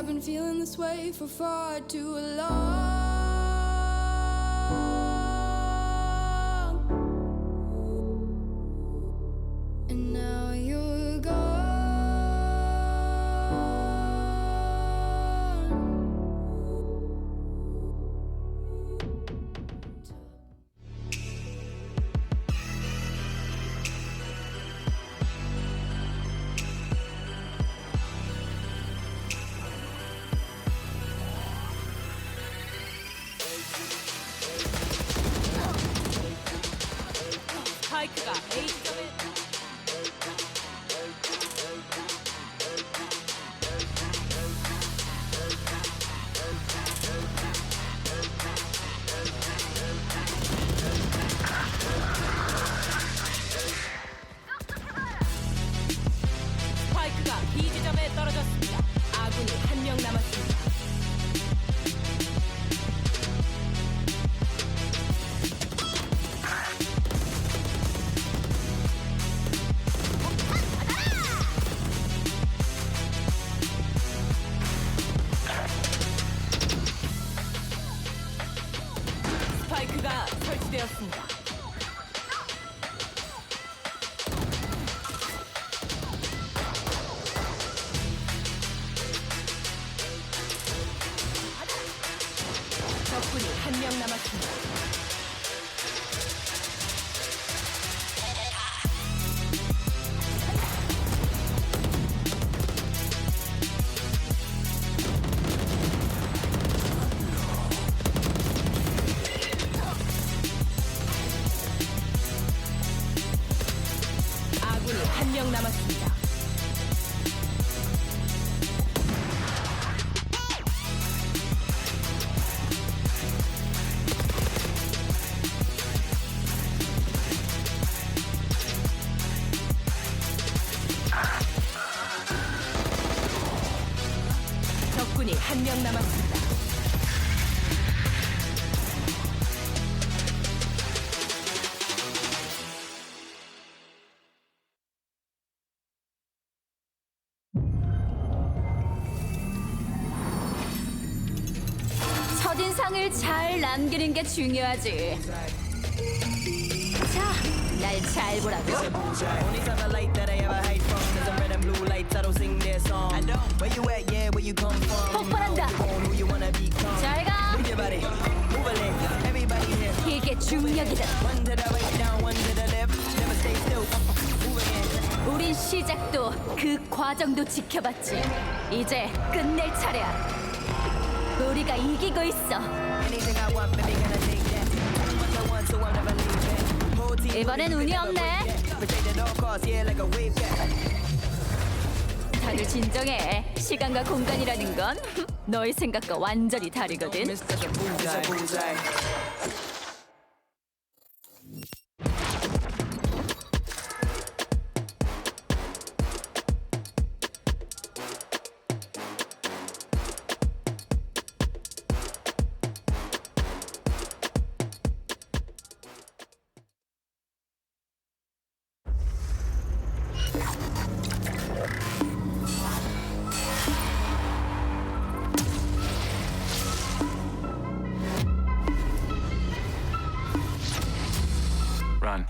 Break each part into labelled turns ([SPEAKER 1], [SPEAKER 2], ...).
[SPEAKER 1] I've been feeling this way for far too long. And now you're gone.
[SPEAKER 2] 스파이크가 A점에 스파이크가 B 지점에 떨어졌습니다. 아군이 한 명 남았습니다. 스파이크가 설치되었습니다. 적군이 한 명 남았습니다. 아군이 한 명 남았습니다. 적군이 한 명 남았습니다.
[SPEAKER 3] 첫인상을 잘 남기는 게 중요하지. 자, 날 잘 보라고.
[SPEAKER 4] Only time I like that I ever hide from is red and blue lights. I don't sing their song. I don't. Where you at? Yeah, where you come from?
[SPEAKER 3] 폭발한다.
[SPEAKER 4] Who you wanna become?
[SPEAKER 3] 잘 가.
[SPEAKER 4] Move your body, move a leg. Everybody here.
[SPEAKER 3] 이게 중력이다.
[SPEAKER 4] One to the right, down, one to the left. Never stay still. Move again.
[SPEAKER 3] 우린 시작도 그 과정도 지켜봤지. 이제 끝낼 차례야. 우리가 이기고 있어.
[SPEAKER 4] Anything I want, baby, gonna take that. Too much I want, so I'm never leaving. Whole team
[SPEAKER 3] 이번엔 운이 없네.
[SPEAKER 4] protect at all costs, yeah, like a wave cat.
[SPEAKER 3] 다들 진정해. 시간과 공간이라는 건 너의 생각과 완전히 다르거든.
[SPEAKER 4] Mr. Bullseye.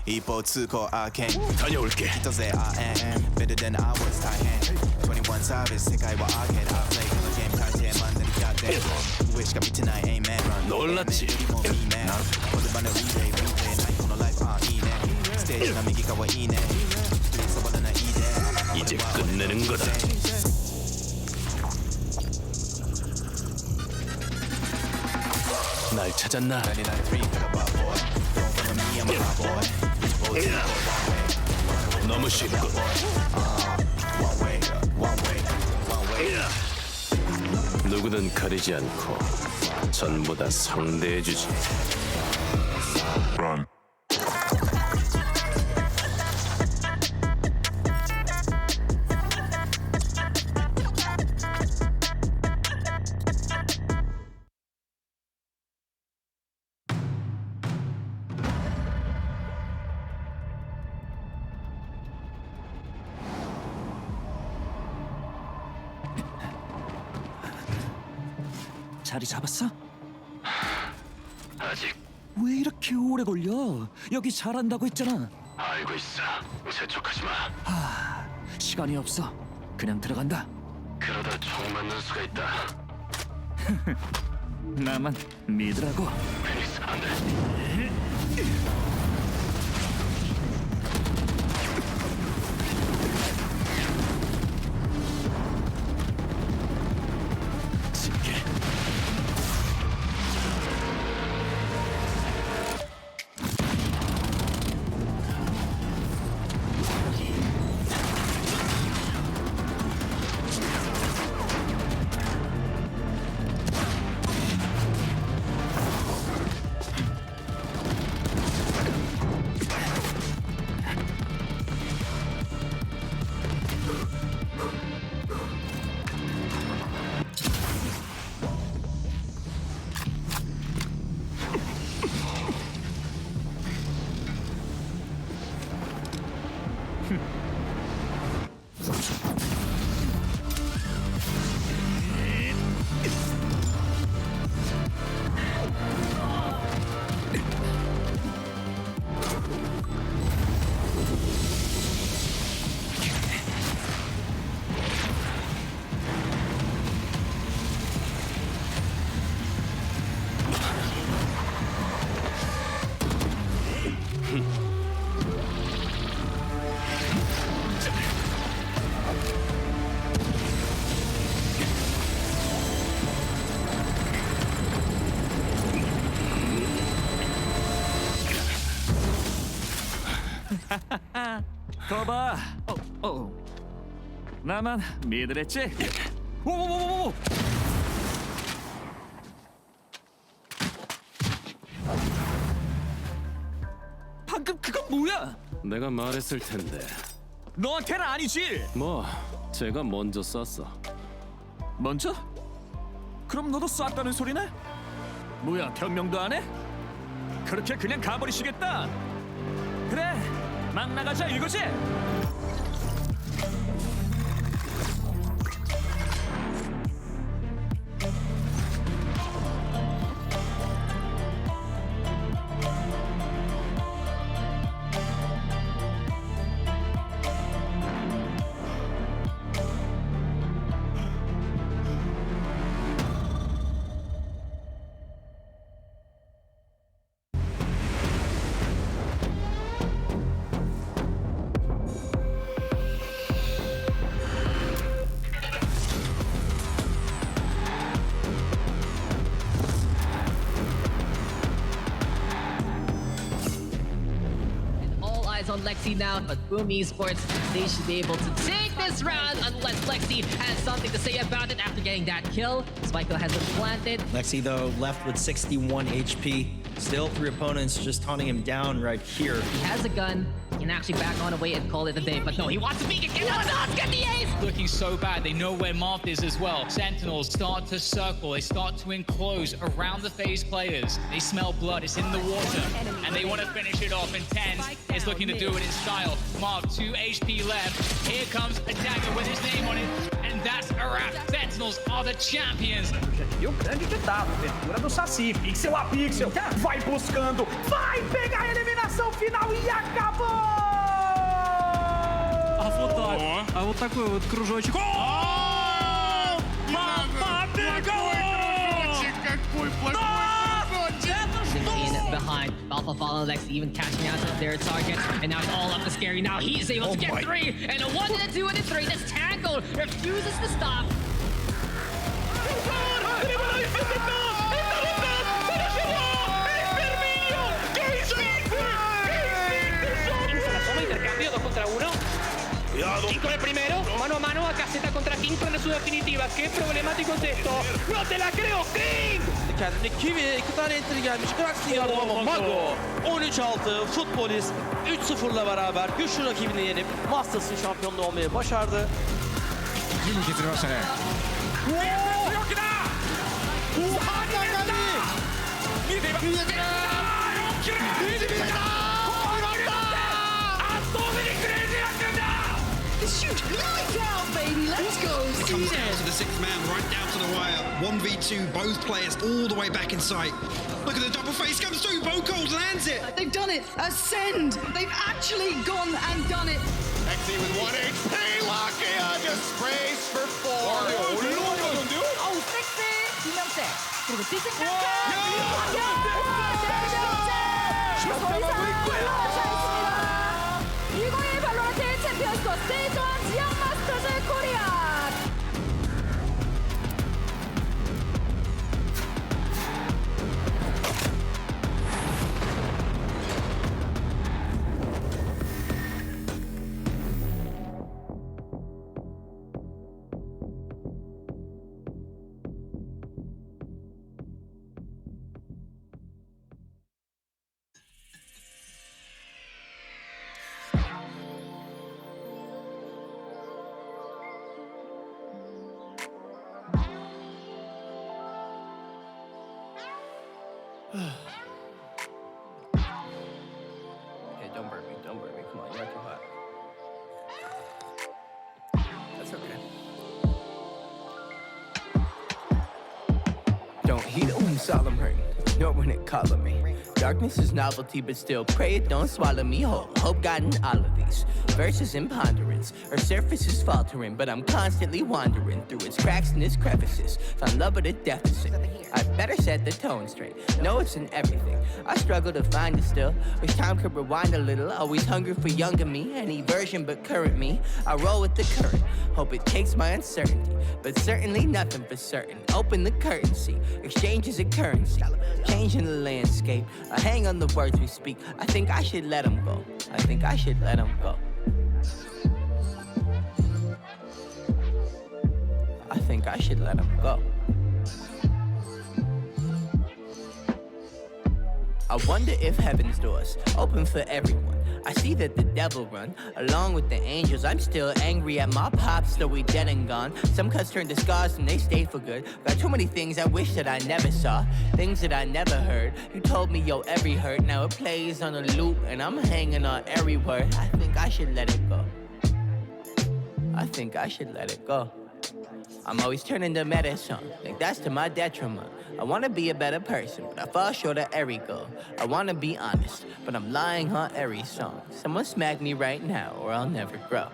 [SPEAKER 5] 이포츠 고 I can
[SPEAKER 6] 다녀올게.
[SPEAKER 5] say I am better than I was tight 21 savage 세계와 arcade I play 그런 게임 탈퇴만 느끼게 후회시가 미친 I ain't mad run
[SPEAKER 6] 놀랐지.
[SPEAKER 5] 거듭반의 replay 나의 코너 life 이네 스테이지 나 미기가 와 이네 스트리트에서 벌어나 이대
[SPEAKER 6] 이제 끝내는 거다. 날 찾았나?
[SPEAKER 5] 99.3 pick up our boy Don't fuck with me I'm a hot boy
[SPEAKER 6] 너무 쉽군.
[SPEAKER 5] One way
[SPEAKER 6] 누구든 가리지 않고 전부 다 상대해주지.
[SPEAKER 7] 자리 잡았어?
[SPEAKER 6] 아직
[SPEAKER 7] 왜 이렇게 오래 걸려? 여기 잘한다고 했잖아.
[SPEAKER 6] 알고 있어. 재촉하지 마.
[SPEAKER 7] 시간이 없어. 그냥 들어간다.
[SPEAKER 6] 그러다 총 맞는 수가 있다.
[SPEAKER 7] 나만 믿으라고.
[SPEAKER 6] 페닉스 안 돼.
[SPEAKER 7] 징계. 거봐. 나만 믿으랬지? 오오오오. 방금 그건 뭐야?
[SPEAKER 6] 내가 말했을 텐데.
[SPEAKER 7] 너한테는 아니지.
[SPEAKER 6] 뭐 제가 먼저 쐈어.
[SPEAKER 7] 먼저? 그럼 너도 쐈다는 소리네? 뭐야, 변명도 안 해? 그렇게 그냥 가버리시겠다. 그래, 막 나가자 이거지?
[SPEAKER 2] All eyes on Lexi now, but GroupE Esports, they should be able to take this round unless Lexi has something to say about it after getting that kill. Spiko has it planted.
[SPEAKER 8] Lexi, though, left with 61 HP. Still 3 opponents just taunting him down right here.
[SPEAKER 2] He has a gun. He can actually back on away and call it a day, but no, he wants to peek again. He wants to get the ace!
[SPEAKER 9] Looking so bad, they know where Marth is as well. Sentinels start to circle, they start to enclose around the phase players. They smell blood, it's in the water, and they want to finish it off. And Tens is looking to do it in style. Marth, 2 HP left. Here comes a dagger with his name on it, and that's a wrap. Sentinels are the champions.
[SPEAKER 10] E o grande ditado, abertura do Saci, pixel a pixel, vai buscando, vai pegar a eliminação final e acabou!
[SPEAKER 7] А вот такой вот кружочек. Мама,
[SPEAKER 2] In behind, Alpha following Lexi, even catching out of their targets, and now it's all up to Scary. Now he's able to get 3, and a 1 and a 2 and a 3. This Tangle refuses to stop.
[SPEAKER 9] Intercambio 2 contra 1. Y con el primero, mano a mano a Caseta contra King con su definitiva. Qué problemático es esto. ¡No te la creo, King!
[SPEAKER 11] Kendine Kiwi 2 tane entry gelmiş. Krax'ın yardım ama Mago 13-6 Futbolist 3-0'la beraber güçlü rakibini yenip Masters'ın şampiyonluğu olmayı başardı.
[SPEAKER 4] this huge. Light out, baby. Let's go.
[SPEAKER 12] Comes down to the sixth man, right down to the wire. 1v2, both players all the way back in sight. Look at the double face comes through. Bocold lands it.
[SPEAKER 4] They've done it. Ascend. They've actually gone and done it.
[SPEAKER 13] Lexi with 1 HP. Lakia just sprays for 4.
[SPEAKER 3] 어우 섹스 두 명째 그리고 뛰승 칸칸 더 이상 올라오지 않습니다. 2021 발로란트 챔피언스컵 스테이지 1 지역 마스터즈 코리아.
[SPEAKER 4] Hey, don't burn me. Don't burn me. Come on, you're too hot. That's okay. Don't heed it when solemn hurting, nor when it calling me. Darkness is novelty, but still pray it don't swallow me whole. Hope gotten all of these verses in ponderance. Her surface is faltering, but I'm constantly wandering through its cracks and its crevices. Found love at a deficit. I better set the tone straight. No, it's in everything. I struggle to find it still. Wish time could rewind a little. Always hungry for younger me. Any version but current me. I roll with the current. Hope it takes my uncertainty. But certainly nothing for certain. Open the curtain, see. Exchange is a currency. Changing the landscape. I hang on the words we speak. I think I should let them go. I think I should let them go. I think I should let them go. I wonder if heaven's doors open for everyone. I see that the devil run along with the angels. I'm still angry at my pops, though we dead and gone. Some cuts turn to scars and they stay for good. Got too many things I wish that I never saw, things that I never heard. You told me yo every hurt, now it plays on a loop and I'm hanging on every word. I think I should let it go. I think I should let it go. I'm always turning to medicine, think that's to my detriment. I wanna be a better person, but I fall short of every goal. I wanna be honest, but I'm lying on every song. Someone smack me right now, or I'll never grow.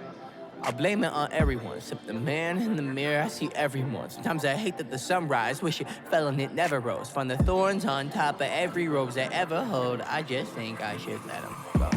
[SPEAKER 4] I'll blame it on everyone, except the man in the mirror I see everyone. Sometimes I hate that the sunrise, wish it fell and it never rose. Find the thorns on top of every rose I ever hold. I just think I should let them go.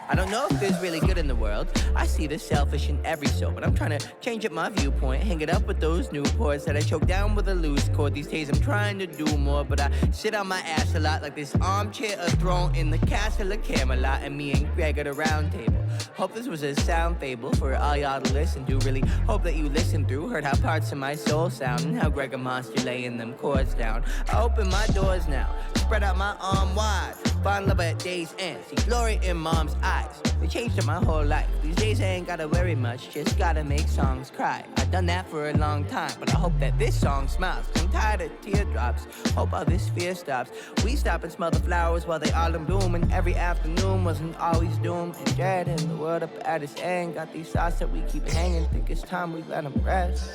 [SPEAKER 4] I don't know if there's really good in the world. I see the selfish in every soul, but I'm trying to change up my viewpoint. Hang it up with those Newports that I choke down with a loose cord. These days I'm trying to do more, but I sit on my ass a lot like this armchair, a throne in the castle of Camelot, and me and Greg at a round table. Hope this was a sound fable for all y'all to listen to. Really hope that you listened through, heard how parts of my soul sound, and how Greg a monster laying them chords down. I open my doors now, spread out my arm wide. Find love at day's end, see glory in mom's eyes. They changed my whole life. These days I ain't gotta worry much, just gotta make songs cry. I've done that for a long time, but I hope that this song smiles. I'm tired of teardrops, hope all this fear stops. We stop and smell the flowers while they all in bloom, and every afternoon wasn't always doom and dread. And the world up at its end got these thoughts that we keep hanging. Think it's time we let them rest.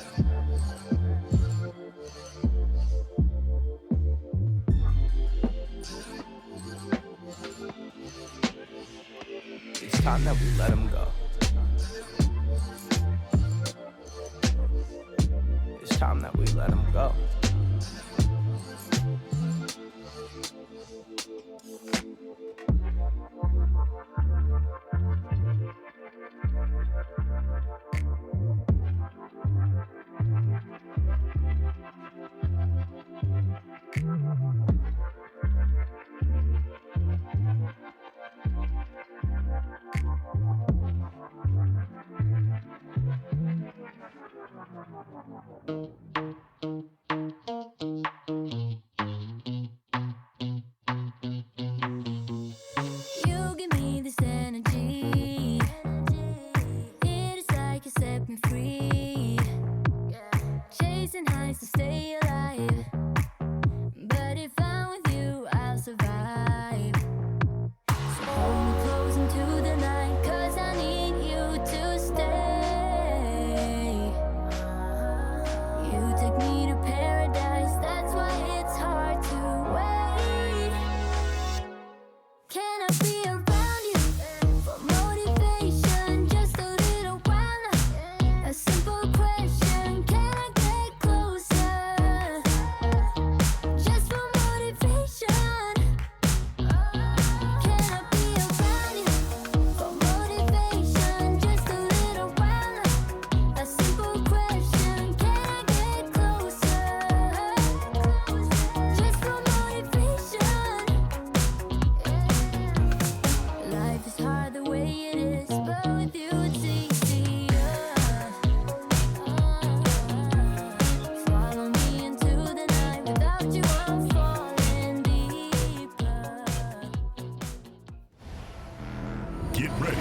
[SPEAKER 4] It's time that we let him go. It's time that we let him go.
[SPEAKER 1] be around you for motivation? Just a little while. A simple question, can I get closer? Just for motivation. Can I be around you for motivation? Just a little while. A simple question, can I get closer? Just for motivation. Life is hard the way it is, but with you it's easier. Follow me into the night. Without you I'm falling deeper.
[SPEAKER 13] Get ready.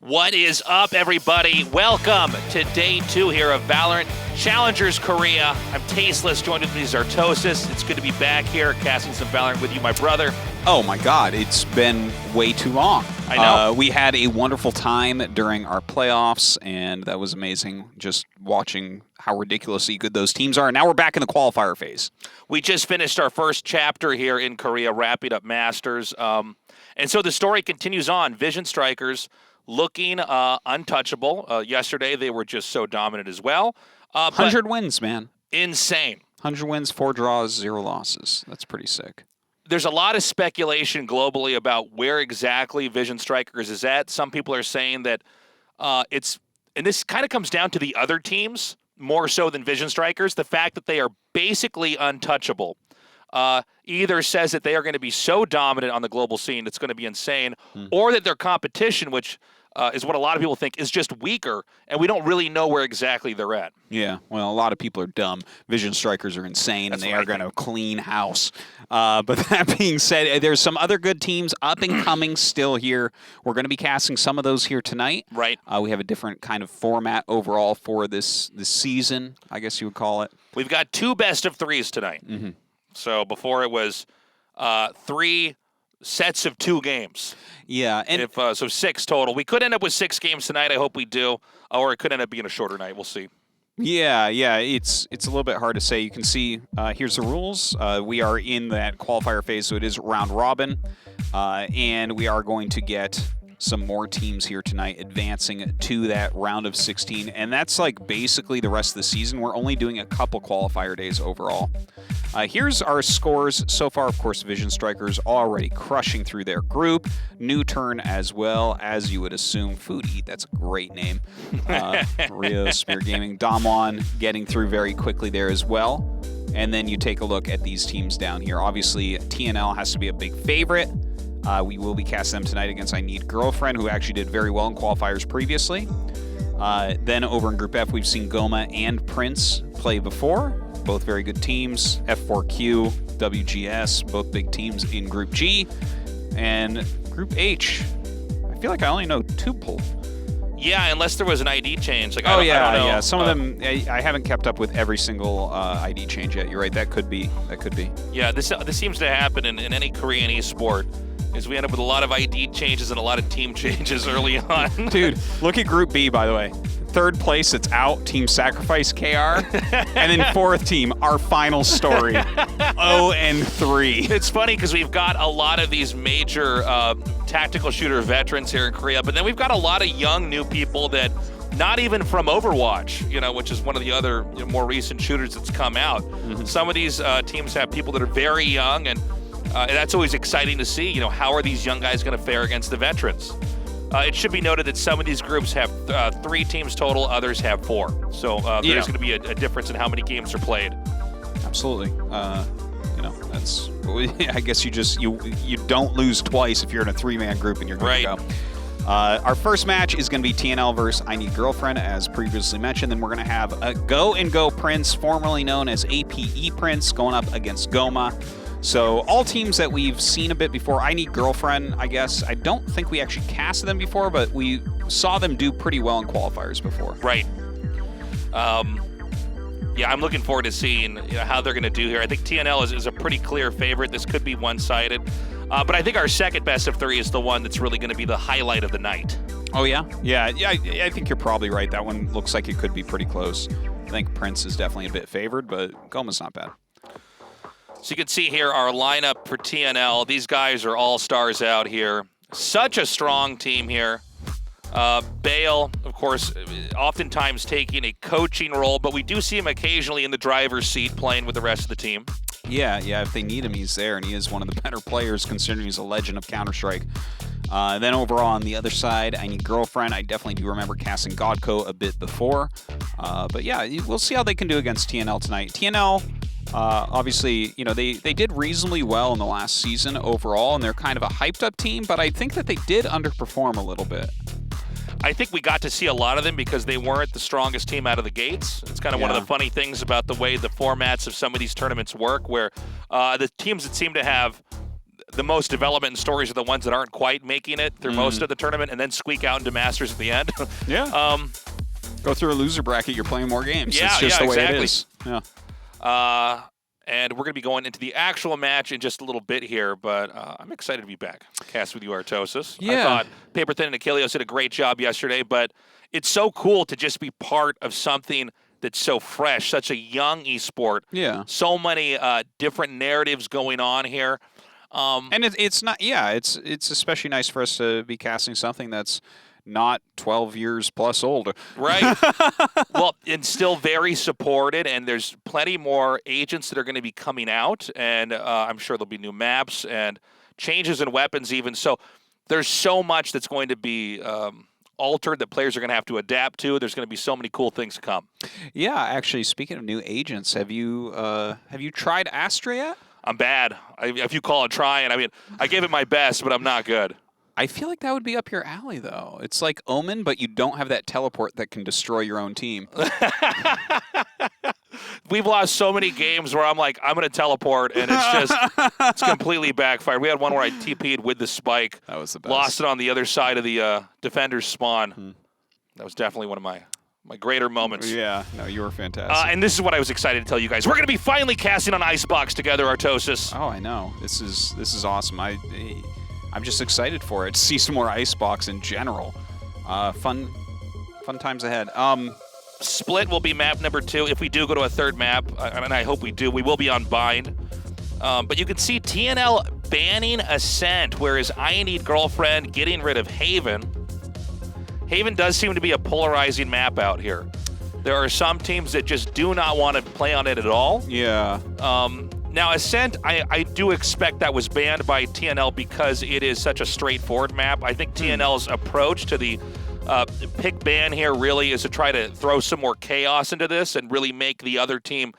[SPEAKER 14] What is up, everybody? Welcome to Day 2 here of VALORANT Challengers Korea. I'm Tasteless, joined with me Zartosis. It's good to be back here, casting some VALORANT with you, my brother.
[SPEAKER 15] Oh my god, it's been way too long.
[SPEAKER 14] I know.
[SPEAKER 15] We had a wonderful time during our playoffs, and that was amazing, just watching how ridiculously good those teams are. And now we're back in the qualifier phase.
[SPEAKER 14] We just finished our first chapter here in Korea, wrapping up Masters. And so the story continues on. Vision Strikers looking untouchable. Yesterday, they were just so dominant as well.
[SPEAKER 15] 100 wins, man.
[SPEAKER 14] Insane.
[SPEAKER 15] 100 wins, 4 draws, 0 losses. That's pretty sick.
[SPEAKER 14] There's a lot of speculation globally about where exactly Vision Strikers is at. Some people are saying that and this kind of comes down to the other teams more so than Vision Strikers, the fact that they are basically untouchable. Either says that they are going to be so dominant on the global scene, it's going to be insane, or that their competition, which is what a lot of people think, is just weaker, and we don't really know where exactly they're at.
[SPEAKER 15] Yeah, well, a lot of people are dumb. Vision Strikers are insane, and they are going to clean house. But that being said, there's some other good teams up and coming still here. We're going to be casting some of those here tonight.
[SPEAKER 14] Right.
[SPEAKER 15] We have a different kind of format overall for this season, I guess you would call it.
[SPEAKER 14] We've got 2 best of 3s tonight. So before it was 3 sets of 2 games.
[SPEAKER 15] Yeah. And
[SPEAKER 14] so 6 total. We could end up with 6 games tonight. I hope we do. Or it could end up being a shorter night. We'll see.
[SPEAKER 15] Yeah. It's a little bit hard to say. You can see here's the rules. We are in that qualifier phase, so it is round robin. And we are going to get some more teams here tonight advancing to that round of 16. And that's like basically the rest of the season. We're only doing a couple qualifier days overall. Here's our scores so far. Of course, Vision Strikers already crushing through their group. New Turn as well, as you would assume. Food Eat, that's a great name. Rio, Spear Gaming, Damwon getting through very quickly there as well. And then you take a look at these teams down here. Obviously, TNL has to be a big favorite. We will be casting them tonight against I Need Girlfriend, who actually did very well in qualifiers previously. Then over in Group F, we've seen Goma and Prince play before. Both very good teams. F4Q, WGS, both big teams in Group G. And Group H, I feel like I only know 2 pull.
[SPEAKER 14] Yeah, unless there was an ID change. Like,
[SPEAKER 15] I don't know.
[SPEAKER 14] Yeah.
[SPEAKER 15] Some of them, I haven't kept up with every single ID change yet. You're right, that could be.
[SPEAKER 14] Yeah, this seems to happen in any Korean esport. Is we end up with a lot of ID changes and a lot of team changes early on.
[SPEAKER 15] Dude, look at Group B, by the way. 3rd place, it's out, Team Sacrifice KR. And then 4th team, our final story, 0-3.
[SPEAKER 14] It's funny because we've got a lot of these major tactical shooter veterans here in Korea, but then we've got a lot of young new people that not even from Overwatch, which is one of the other more recent shooters that's come out. Some of these teams have people that are very young, and that's always exciting to see. How are these young guys going to fare against the veterans? It should be noted that some of these groups have 3 teams total, others have 4. So there's going to be a difference in how many games are played.
[SPEAKER 15] Absolutely. That's. I guess you don't lose twice if you're in a 3-man group and you're good to go. Our first match is going to be TNL versus I Need Girlfriend, as previously mentioned. Then we're going to have a Go and Go Prince, formerly known as APE Prince, going up against Goma. So all teams that we've seen a bit before. I Need Girlfriend, I guess. I don't think we actually casted them before, but we saw them do pretty well in qualifiers before.
[SPEAKER 14] Right. Yeah, I'm looking forward to seeing how they're going to do here. I think TNL is a pretty clear favorite. This could be one-sided. But I think our second best of three is the one that's really going to be the highlight of the night.
[SPEAKER 15] Oh, yeah? Yeah, I think you're probably right. That one looks like it could be pretty close. I think Prince is definitely a bit favored, but Goma's not bad.
[SPEAKER 14] So you can see here our lineup for TNL. These guys are all stars out here. Such a strong team here. Bale, of course, oftentimes taking a coaching role, but we do see him occasionally in the driver's seat playing with the rest of the team.
[SPEAKER 15] Yeah, if they need him, he's there, and he is one of the better players considering he's a legend of Counter-Strike. Then overall on the other side, I need Girlfriend. I definitely do remember casting Godco a bit before. But yeah, we'll see how they can do against TNL tonight. TNL, obviously, they did reasonably well in the last season overall, and they're kind of a hyped-up team, but I think that they did underperform a little bit.
[SPEAKER 14] I think we got to see a lot of them because they weren't the strongest team out of the gates. It's kind of one of the funny things about the way the formats of some of these tournaments work, where the teams that seem to have the most development and stories are the ones that aren't quite making it through most of the tournament and then squeak out into Masters at the end.
[SPEAKER 15] Yeah. Go through a loser bracket, you're playing more games.
[SPEAKER 14] Yeah,
[SPEAKER 15] it's just the way
[SPEAKER 14] exactly.
[SPEAKER 15] it is. Yeah.
[SPEAKER 14] And we're going to be going into the actual match in just a little bit here, but I'm excited to be back. Cast with you, Artosis.
[SPEAKER 15] Yeah.
[SPEAKER 14] I thought Paper Thin and Achilleos did a great job yesterday, but it's so cool to just be part of something that's so fresh, such a young esport.
[SPEAKER 15] Yeah.
[SPEAKER 14] So many different narratives going on here.
[SPEAKER 15] And it's not, it's especially nice for us to be casting something that's not 12 years plus old.
[SPEAKER 14] Right. Well, and still very supported, and there's plenty more agents that are going to be coming out, and I'm sure there'll be new maps and changes in weapons even. So there's so much that's going to be altered that players are going to have to adapt to. There's going to be so many cool things to come.
[SPEAKER 15] Yeah, actually, speaking of new agents, have you tried Astra yet?
[SPEAKER 14] I'm bad. If you call it trying, I mean, I gave it my best, but I'm not good.
[SPEAKER 15] I feel like that would be up your alley, though. It's like Omen, but you don't have that teleport that can destroy your own team.
[SPEAKER 14] We've lost so many games where I'm like, I'm going to teleport, and it's completely backfired. We had one where I TP'd with the spike.
[SPEAKER 15] That was the best.
[SPEAKER 14] Lost it on the other side of the defender's spawn. That was definitely one of my greater moments.
[SPEAKER 15] Yeah, no, you were fantastic.
[SPEAKER 14] And this is what I was excited to tell you guys. We're going to be finally casting on Icebox together, Artosis.
[SPEAKER 15] Oh, I know. This is awesome. I'm just excited for it. To see some more Icebox in general. Fun times ahead.
[SPEAKER 14] Split will be map number 2. If we do go to a third map, and I hope we do, we will be on Bind. But you can see TNL banning Ascent, whereas I Need Girlfriend getting rid of Haven. Haven does seem to be a polarizing map out here. There are some teams that just do not want to play on it at all.
[SPEAKER 15] Yeah.
[SPEAKER 14] Now, Ascent, I do expect that was banned by TNL because it is such a straightforward map. I think TNL's approach to the pick ban here really is to try to throw some more chaos into this and really make the other team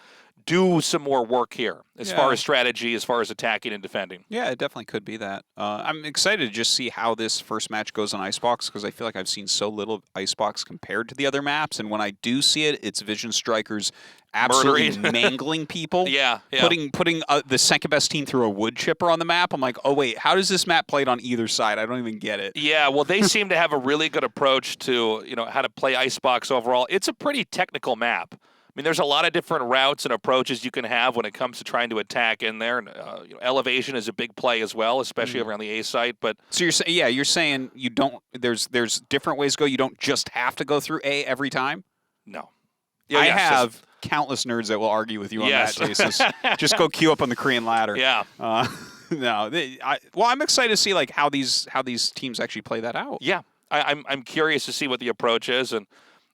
[SPEAKER 14] do some more work here as far as strategy, as far as attacking and defending.
[SPEAKER 15] Yeah, it definitely could be that. I'm excited to just see how this first match goes on Icebox because I feel like I've seen so little of Icebox compared to the other maps, and when I do see it, it's Vision Strikers absolutely mangling people.
[SPEAKER 14] Yeah.
[SPEAKER 15] Putting the second best team through a wood chipper on the map. I'm like, oh wait, how does this map played on either side? I don't even get it.
[SPEAKER 14] Yeah, well, they seem to have a really good approach to how to play Icebox overall. It's a pretty technical map. I mean, there's a lot of different routes and approaches you can have when it comes to trying to attack in there. And, elevation is a big play as well, especially over on the A site. But
[SPEAKER 15] so you're saying you don't. There's different ways to go. You don't just have to go through A every time.
[SPEAKER 14] No.
[SPEAKER 15] I have countless nerds that will argue with you on that basis. Just go queue up on the Korean ladder.
[SPEAKER 14] Yeah.
[SPEAKER 15] I'm excited to see how these teams actually play that out.
[SPEAKER 14] Yeah, I'm curious to see what the approach is, and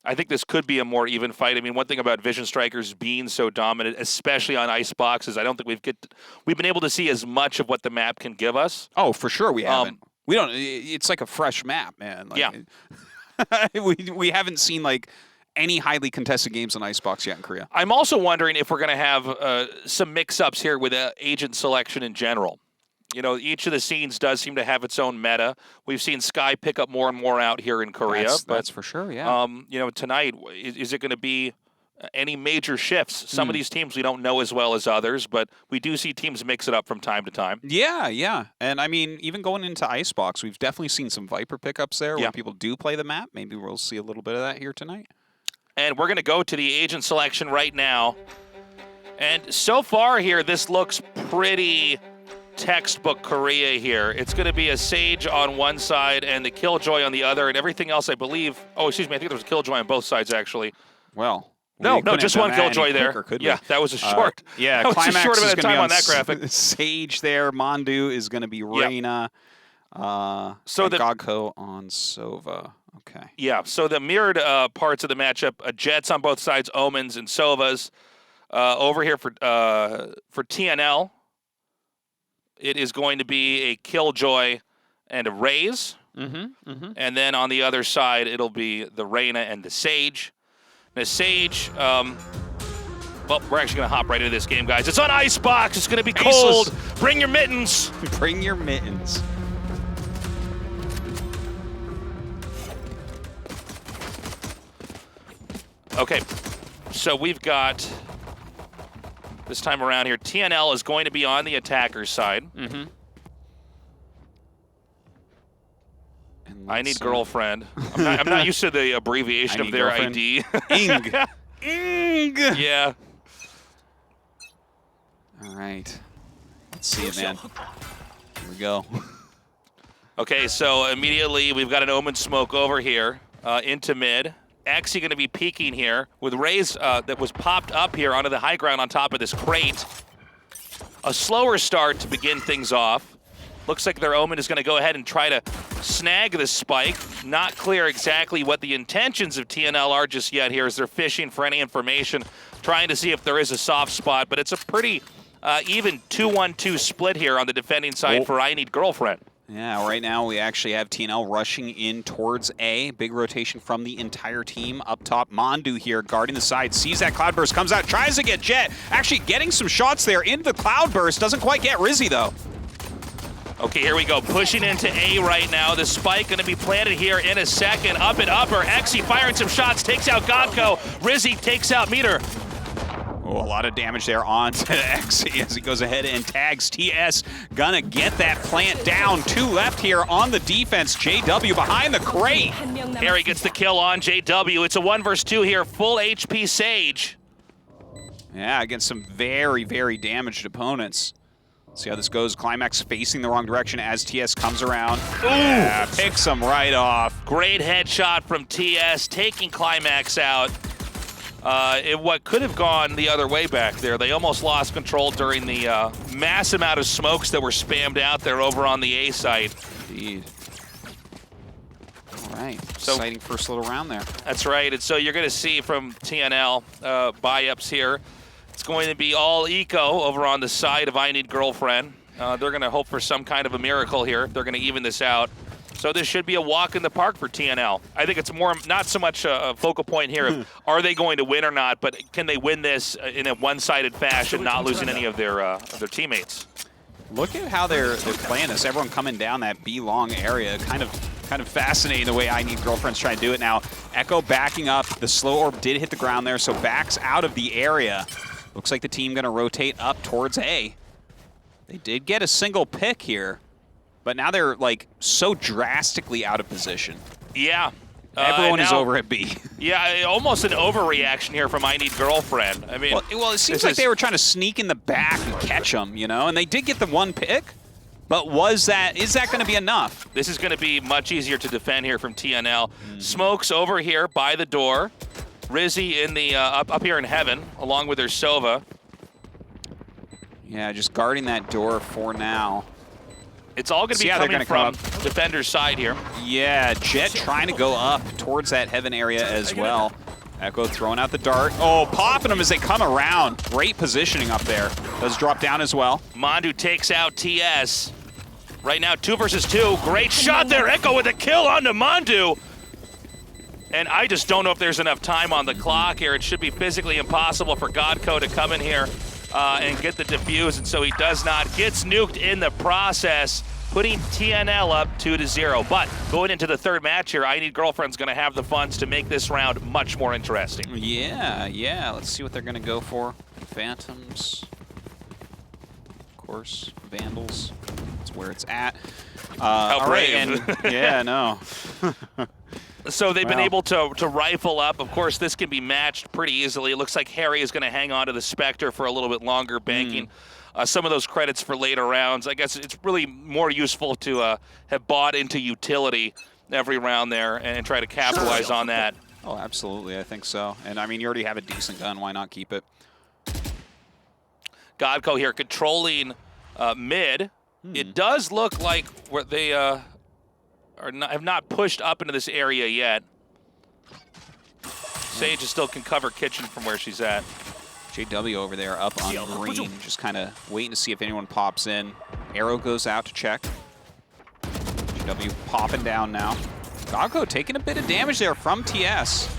[SPEAKER 14] I think this could be a more even fight. I mean, one thing about Vision Strikers being so dominant, especially on Icebox, is I don't think we've been able to see as much of what the map can give us.
[SPEAKER 15] Oh, for sure we haven't. We don't. It's like a fresh map, man. We haven't seen any highly contested games on Icebox yet in Korea.
[SPEAKER 14] I'm also wondering if we're going to have some mix-ups here with agent selection in general. Each of the scenes does seem to have its own meta. We've seen Sky pick up more and more out here in Korea.
[SPEAKER 15] That's for sure, yeah.
[SPEAKER 14] Tonight, is it going to be any major shifts? Some of these teams we don't know as well as others, but we do see teams mix it up from time to time.
[SPEAKER 15] Yeah. And, I mean, even going into Icebox, we've definitely seen some Viper pickups there when people do play the map. Maybe we'll see a little bit of that here tonight.
[SPEAKER 14] And we're going to go to the agent selection right now. And so far here, this looks pretty textbook Korea here. It's going to be a Sage on one side and the Killjoy on the other, and everything else, I believe. Oh, excuse me. I think there was a Killjoy on both sides, actually.
[SPEAKER 15] Well,
[SPEAKER 14] no, just one Killjoy there.
[SPEAKER 15] Quicker,
[SPEAKER 14] yeah, that was a short.
[SPEAKER 15] Yeah,
[SPEAKER 14] that was
[SPEAKER 15] Climax
[SPEAKER 14] a short amount of time on that
[SPEAKER 15] S
[SPEAKER 14] graphic.
[SPEAKER 15] Sage there. Mandu is going to be Reyna.
[SPEAKER 14] So the
[SPEAKER 15] Gogko on Sova. Okay.
[SPEAKER 14] Yeah, so the mirrored parts of the matchup, Jets on both sides, Omens and Sovas. Over here for TNL, it is going to be a Killjoy and a Raze. And then on the other side, it'll be the Reyna and the Sage. The Sage, well, we're actually going to hop right into this game, guys. It's on Icebox. It's going to be cold. Bring your mittens.
[SPEAKER 15] Bring your mittens.
[SPEAKER 14] Okay, so we've got, this time around here, TNL is going to be on the attacker's side. I need girlfriend. I'm not used to the abbreviation of their
[SPEAKER 15] girlfriend.
[SPEAKER 14] ID.
[SPEAKER 15] Ing. Ing.
[SPEAKER 14] Yeah.
[SPEAKER 15] All right. Let's see it, man. Here we go.
[SPEAKER 14] Okay, so immediately we've got an Omen smoke over here into mid. Axie going to be peeking here with Raze that was popped up here onto the high ground on top of this crate. A slower start to begin things off. Looks like their Omen is going to go ahead and try to snag this spike. Not clear exactly what the intentions of TNL are just yet here as they're fishing for any information, trying to see if there is a soft spot, but it's a pretty even 2-1-2 split here on the defending side for I Need Girlfriend.
[SPEAKER 15] Yeah, right now we actually have TNL rushing in towards A. Big rotation from the entire team up top. Mandu here guarding the side, sees that Cloudburst, comes out, tries to get Jet. Actually getting some shots there into the Cloudburst. Doesn't quite get Rizzy though.
[SPEAKER 14] Okay, here we go. Pushing into A right now. The spike going to be planted here in a second. Up and upper. Exy firing some shots. Takes out Godko. Rizzy takes out Meter.
[SPEAKER 15] Oh, a lot of damage there onto Exy as he goes ahead and tags TS. Gonna get that plant down. 2 left here on the defense. JW behind the crate.
[SPEAKER 14] Harry gets the kill on JW. It's a 1 versus 2 here. Full HP Sage.
[SPEAKER 15] Yeah, against some very, very damaged opponents. See how this goes. Climax facing the wrong direction as TS comes around.
[SPEAKER 14] Ooh.
[SPEAKER 15] Yeah, picks him right off.
[SPEAKER 14] Great headshot from TS, taking Climax out. What could have gone the other way back there. They almost lost control during the mass amount of smokes that were spammed out there over on the A site.
[SPEAKER 15] Indeed. All right, so, exciting first little round there.
[SPEAKER 14] That's right, and so you're going to see from TNL buy-ups here. It's going to be all eco over on the side of I Need Girlfriend. They're going to hope for some kind of a miracle here. They're going to even this out. So this should be a walk in the park for TNL. I think it's more, not so much a focal point here of are they going to win or not, but can they win this in a one-sided fashion, not losing any of their teammates?
[SPEAKER 15] Look at how they're playing this. Everyone coming down that B-long area. Kind of fascinating the way I Need Girlfriend's trying to do it now. Echo backing up. The slow orb did hit the ground there, so backs out of the area. Looks like the team going to rotate up towards A. They did get a single pick here, but now they're like so drastically out of position.
[SPEAKER 14] Yeah.
[SPEAKER 15] Everyone is over at B.
[SPEAKER 14] Yeah, almost an overreaction here from I Need Girlfriend. I mean,
[SPEAKER 15] well it seems like they were trying to sneak in the back and catch them, you know, and they did get the 1 pick, but is that going to be enough?
[SPEAKER 14] This is going to be much easier to defend here from TNL. Smokes over here by the door. Rizzy in the up here in heaven, along with their Sova.
[SPEAKER 15] Yeah, just guarding that door for now.
[SPEAKER 14] It's all going to be coming from defender's side here.
[SPEAKER 15] Yeah, Jet trying to go up towards that heaven area as well. Echo throwing out the dart. Oh, popping them as they come around. Great positioning up there. Does drop down as well.
[SPEAKER 14] Mandu takes out TS. Right now, 2 versus 2. Great shot there. Echo with a kill onto Mandu. And I just don't know if there's enough time on the clock here. It should be physically impossible for Godko to come in here and get the defuse, and so he does not. Gets nuked in the process, putting TNL up 2-0. But going into the third match here, I Need Girlfriend's going to have the funds to make this round much more interesting.
[SPEAKER 15] Yeah. Let's see what they're going to go for. Phantoms. Of course, Vandals. That's where it's at.
[SPEAKER 14] How
[SPEAKER 15] all right,
[SPEAKER 14] brave.
[SPEAKER 15] and yeah, no.
[SPEAKER 14] So they've been
[SPEAKER 15] Wow.
[SPEAKER 14] able to rifle up. Of course, this can be matched pretty easily. It looks like Harry is going to hang on to the Spectre for a little bit longer, banking some of those credits for later rounds. I guess it's really more useful to have bought into utility every round there and try to capitalize on that.
[SPEAKER 15] Oh, absolutely. I think so. And I mean, you already have a decent gun. Why not keep it?
[SPEAKER 14] Godco here controlling mid. It does look like they have not pushed up into this area yet. Sage is still can cover kitchen from where she's at.
[SPEAKER 15] JW over there up on green, just kind of waiting to see if anyone pops in. Arrow goes out to check. JW popping down now. Godco taking a bit of damage there from TS.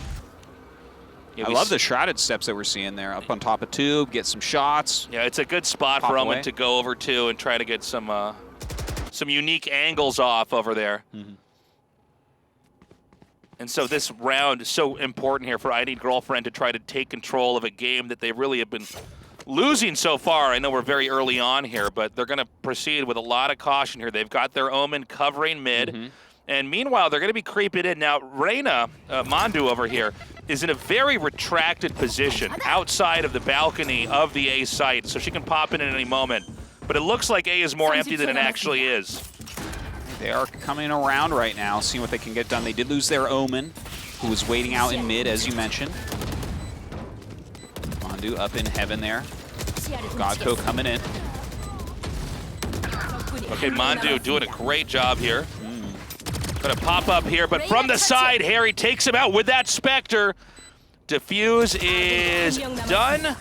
[SPEAKER 14] Yeah,
[SPEAKER 15] I love the shrouded steps that we're seeing there. Up on top of tube, get some shots.
[SPEAKER 14] Yeah, it's a good spot
[SPEAKER 15] Pop
[SPEAKER 14] for Omen
[SPEAKER 15] away.
[SPEAKER 14] to go over to and try to get some unique angles off over there. And so this round is so important here for I Need Girlfriend to try to take control of a game that they really have been losing so far. I know we're very early on here, but they're going to proceed with a lot of caution here. They've got their Omen covering mid. And meanwhile, they're going to be creeping in. Now, Reyna, Mandu over here, is in a very retracted position outside of the balcony of the A site, so she can pop in at any moment. But it looks like A is more empty than it actually is.
[SPEAKER 15] They are coming around right now, seeing what they can get done. They did lose their Omen, who was waiting out in mid, as you mentioned. Mandu up in heaven there. Godco coming in.
[SPEAKER 14] Okay, Mandu doing a great job here. Gonna pop up here, but from the side, Harry takes him out with that Spectre. Diffuse is done.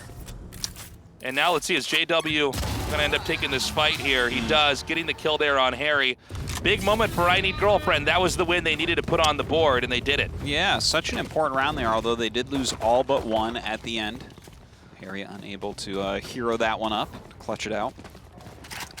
[SPEAKER 14] And now let's see, is JW gonna end up taking this fight here? He does, getting the kill there on Harry. Big moment for I Need Girlfriend. That was the win they needed to put on the board, and they did it.
[SPEAKER 15] Yeah, such an important round there, although they did lose all but one at the end. Harry unable to hero that one up, clutch it out.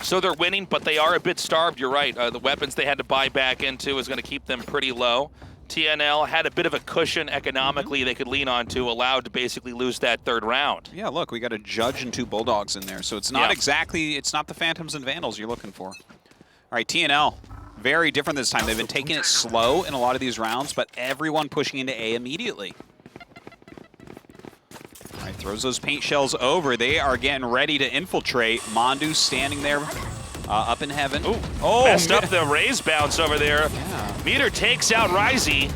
[SPEAKER 14] So they're winning, but they are a bit starved. You're right. The weapons they had to buy back into is going to keep them pretty low. TNL had a bit of a cushion economically they could lean on to, allowed to basically lose that third round.
[SPEAKER 15] Yeah, look, we got a Judge and two Bulldogs in there, so it's not exactly, it's not the Phantoms and Vandals you're looking for. All right, TNL, very different this time. They've been taking it slow in a lot of these rounds, but everyone pushing into A immediately. All right, throws those paint shells over. They are getting ready to infiltrate. Mandu standing there up in heaven.
[SPEAKER 14] Ooh, messed up the raise bounce over there.
[SPEAKER 15] Yeah.
[SPEAKER 14] Meter takes out Risey.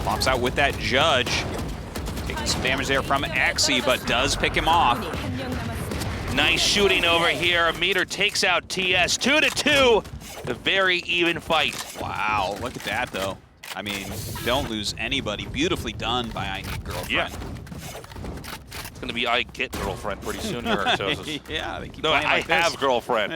[SPEAKER 15] Pops out with that Judge. Taking some damage there from Exy, but does pick him off.
[SPEAKER 14] Nice shooting over here. Meter takes out TS. 2-2. A very even fight.
[SPEAKER 15] Wow, look at that, though. I mean, don't lose anybody. Beautifully done by I Need Girlfriend.
[SPEAKER 14] Yeah. It's going to be I Get Girlfriend pretty soon here.
[SPEAKER 15] Yeah, they keep
[SPEAKER 14] no,
[SPEAKER 15] playing
[SPEAKER 14] I
[SPEAKER 15] like this.
[SPEAKER 14] have Girlfriend.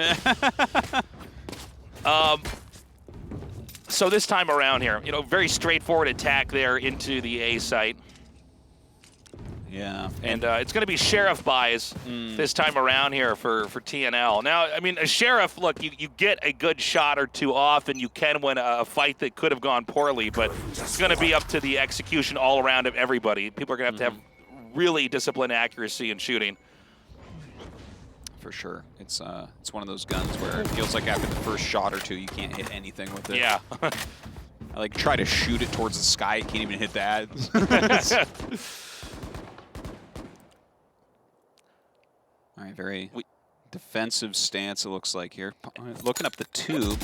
[SPEAKER 14] So this time around here, you know, very straightforward attack there into the A site.
[SPEAKER 15] Yeah.
[SPEAKER 14] And it's going to be Sheriff buys this time around here for TNL. Now, I mean, a Sheriff, look, you get a good shot or two off, and you can win a fight that could have gone poorly, but it's going to be up to the execution all around of everybody. People are going to have really disciplined accuracy in shooting.
[SPEAKER 15] For sure. It's one of those guns where it feels like after the first shot or two, you can't hit anything with it.
[SPEAKER 14] Yeah.
[SPEAKER 15] I like try to shoot it towards the sky, can't even hit that. All right, very defensive stance it looks like here. Looking up the tube,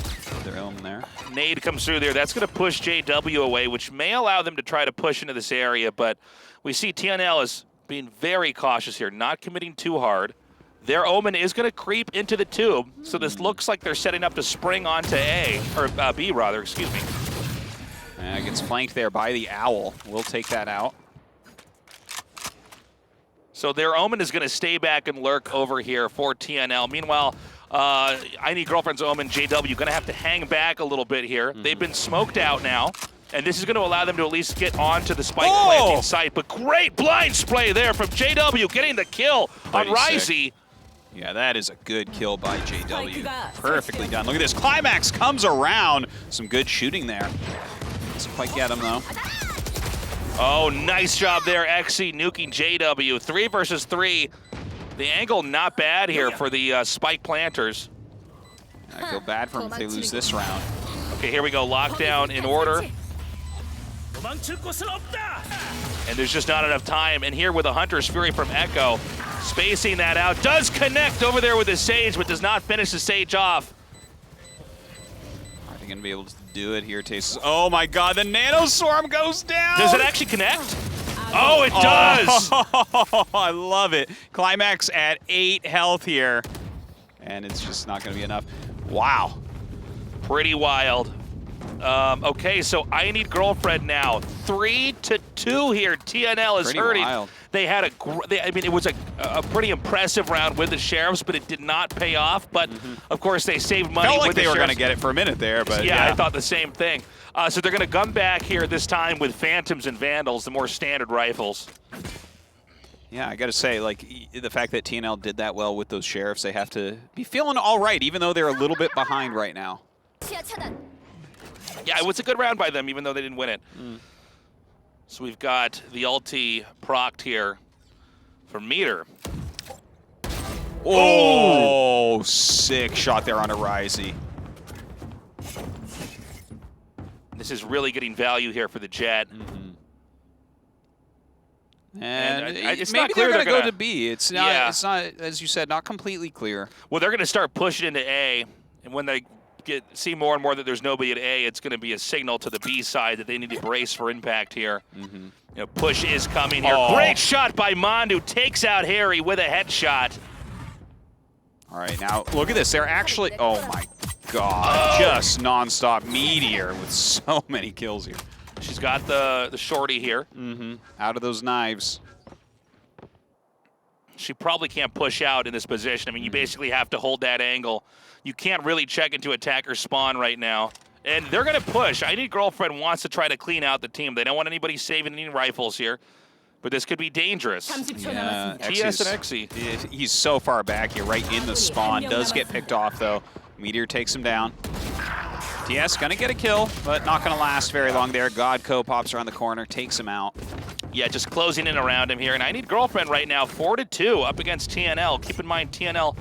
[SPEAKER 15] their own there.
[SPEAKER 14] Nade comes through there. That's going to push JW away, which may allow them to try to push into this area, but we see TNL is being very cautious here, not committing too hard. Their Omen is going to creep into the tube, so this looks like they're setting up to spring onto A, or B rather, excuse me.
[SPEAKER 15] Gets flanked there by the Owl. We'll take that out.
[SPEAKER 14] So their Omen is going to stay back and lurk over here for TNL. Meanwhile, I Need Girlfriend's Omen, JW, going to have to hang back a little bit here. They've been smoked out now, and this is going to allow them to at least get onto the spike planting site. But great blind spray there from JW, getting the kill on Risey.
[SPEAKER 15] Yeah, that is a good kill by JW. Perfectly done. Look at this. Climax comes around. Some good shooting there. Doesn't quite get him, though.
[SPEAKER 14] Oh, nice job there, Exy nuking JW. 3 versus 3. The angle not bad here for the spike planters.
[SPEAKER 15] I feel bad for them if they lose this round.
[SPEAKER 14] Okay, here we go. Lockdown in order. And there's just not enough time. And here with a Hunter's Fury from Echo, spacing that out, does connect over there with the Sage, but does not finish the Sage off.
[SPEAKER 15] Are they going to be able to do it here, Taste? Oh my god, the Nano Swarm goes down!
[SPEAKER 14] Does it actually connect? Oh, it does!
[SPEAKER 15] Oh, I love it. Climax at 8 health here. And it's just not going to be enough. Wow.
[SPEAKER 14] Pretty wild. Okay, so I Need Girlfriend now. 3-2 here. TNL is
[SPEAKER 15] Pretty
[SPEAKER 14] hurting.
[SPEAKER 15] wild.
[SPEAKER 14] They had I mean, it was a pretty impressive round with the Sheriffs, but it did not pay off. But, of course, they saved money
[SPEAKER 15] Felt like
[SPEAKER 14] with
[SPEAKER 15] they
[SPEAKER 14] the
[SPEAKER 15] were going to
[SPEAKER 14] Sheriffs.
[SPEAKER 15] get it for a minute there, but
[SPEAKER 14] Yeah, I thought the same thing. So they're going to come back here this time with Phantoms and Vandals, the more standard rifles.
[SPEAKER 15] Yeah, I got to say, like, the fact that TNL did that well with those Sheriffs, they have to be feeling all right, even though they're a little bit behind right now.
[SPEAKER 14] Yeah, it was a good round by them, even though they didn't win it. So we've got the ulti procced here from Meter.
[SPEAKER 15] Oh, sick shot there on a Risey.
[SPEAKER 14] This is really getting value here for the Jet.
[SPEAKER 15] And
[SPEAKER 14] it's
[SPEAKER 15] maybe
[SPEAKER 14] not clear
[SPEAKER 15] they're
[SPEAKER 14] they're
[SPEAKER 15] going to go to B. It's not, it's not, as you said, not completely clear.
[SPEAKER 14] Well, they're going to start pushing into A, and when they see more and more that there's nobody at A, it's going to be a signal to the B side that they need to brace for impact here. You know, push is coming here.
[SPEAKER 15] Oh.
[SPEAKER 14] Great shot by Mondu, takes out Harry with a headshot.
[SPEAKER 15] All right, now look at this. They're actually, oh my god, just nonstop Meteor with so many kills here.
[SPEAKER 14] She's got the shorty here.
[SPEAKER 15] Out of those knives.
[SPEAKER 14] She probably can't push out in this position. I mean, you basically have to hold that angle. You can't really check into attacker spawn right now. And they're going to push. I Need Girlfriend wants to try to clean out the team. They don't want anybody saving any rifles here. But this could be dangerous.
[SPEAKER 15] Yeah,
[SPEAKER 14] TS and Exy.
[SPEAKER 15] He's so far back here, right in the spawn. Does get picked off, though. Meteor takes him down. TS gonna get a kill, but not gonna last very long there. Godco pops around the corner, takes him out.
[SPEAKER 14] Yeah, just closing in around him here. And I Need Girlfriend right now, 4-2 up against TNL. Keep in mind, TNL,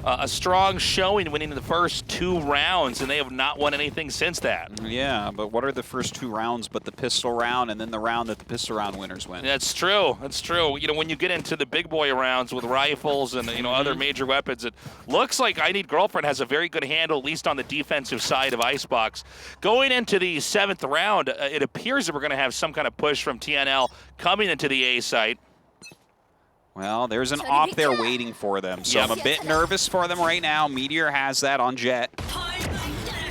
[SPEAKER 14] a strong showing winning the first 2 rounds, and they have not won anything since that.
[SPEAKER 15] Yeah, but what are the first 2 rounds but the pistol round and then the round that the pistol round winners win?
[SPEAKER 14] That's true. That's true. You know, when you get into the big boy rounds with rifles and, you know, other major weapons, it looks like I Need Girlfriend has a very good handle, at least on the defensive side of Icebox. Going into the 7th round, it appears that we're going to have some kind of push from TNL coming into the A site.
[SPEAKER 15] Well, there's an op there waiting for them, so I'm a bit nervous for them right now. Meteor has that on Jet.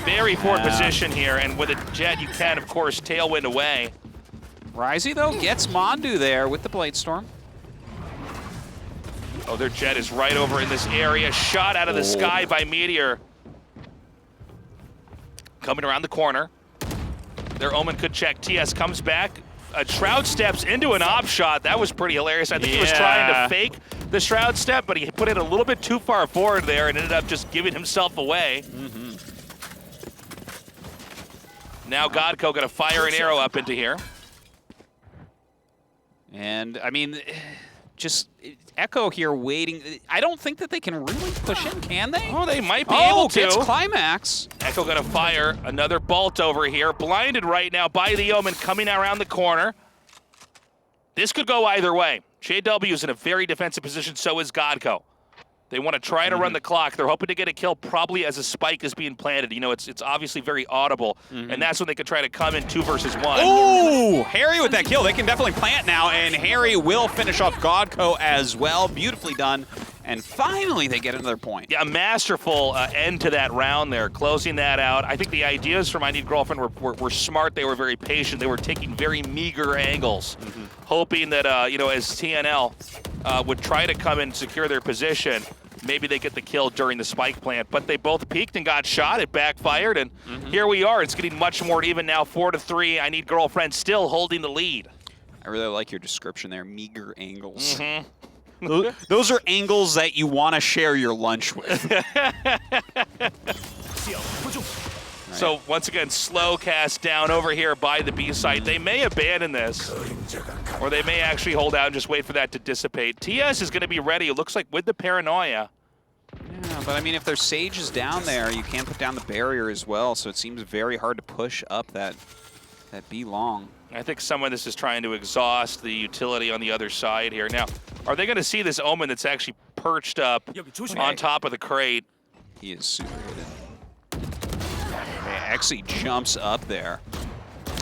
[SPEAKER 14] Very poor position here, and with a Jet, you can, of course, tailwind away.
[SPEAKER 15] Risey, though, gets Mondu there with the Blade Storm.
[SPEAKER 14] Oh, their Jet is right over in this area. Shot out of the sky by Meteor. Coming around the corner. Their Omen could check. TS comes back. Shroud steps into an op shot. That was pretty hilarious. I think he was trying to fake the Shroud step, but he put it a little bit too far forward there and ended up just giving himself away. Now Godco going to fire an arrow up into here.
[SPEAKER 15] And, I mean, just Echo here waiting. I don't think that they can really push in, can they?
[SPEAKER 14] Oh, they might be able to.
[SPEAKER 15] Gets Climax.
[SPEAKER 14] Echo going to fire another bolt over here. Blinded right now by the Omen coming around the corner. This could go either way. JW is in a very defensive position, so is Godco. They want to try to run the clock. They're hoping to get a kill probably as a spike is being planted. You know, it's obviously very audible, and that's when they could try to come in 2 versus 1.
[SPEAKER 15] Ooh, Harry with that kill. They can definitely plant now, and Harry will finish off Godco as well. Beautifully done. And finally, they get another point.
[SPEAKER 14] Yeah, a masterful end to that round there, closing that out. I think the ideas from I Need Girlfriend were smart. They were very patient. They were taking very meager angles, hoping that, you know, as TNL would try to come and secure their position, maybe they get the kill during the spike plant. But they both peeked and got shot. It backfired, and here we are. It's getting much more even now, 4-3. I Need Girlfriend still holding the lead.
[SPEAKER 15] I really like your description there, meager angles. Those are angles that you want to share your lunch with.
[SPEAKER 14] So once again, slow cast down over here by the B site. They may abandon this, or they may actually hold out and just wait for that to dissipate. TS is going to be ready, it looks like, with the paranoia.
[SPEAKER 15] Yeah, but I mean, if their Sage is down there, you can't put down the barrier as well, so it seems very hard to push up that B long.
[SPEAKER 14] I think some of this is trying to exhaust the utility on the other side here. Now, are they going to see this Omen that's actually perched up on top of the crate?
[SPEAKER 15] He is super hidden. He actually jumps up there.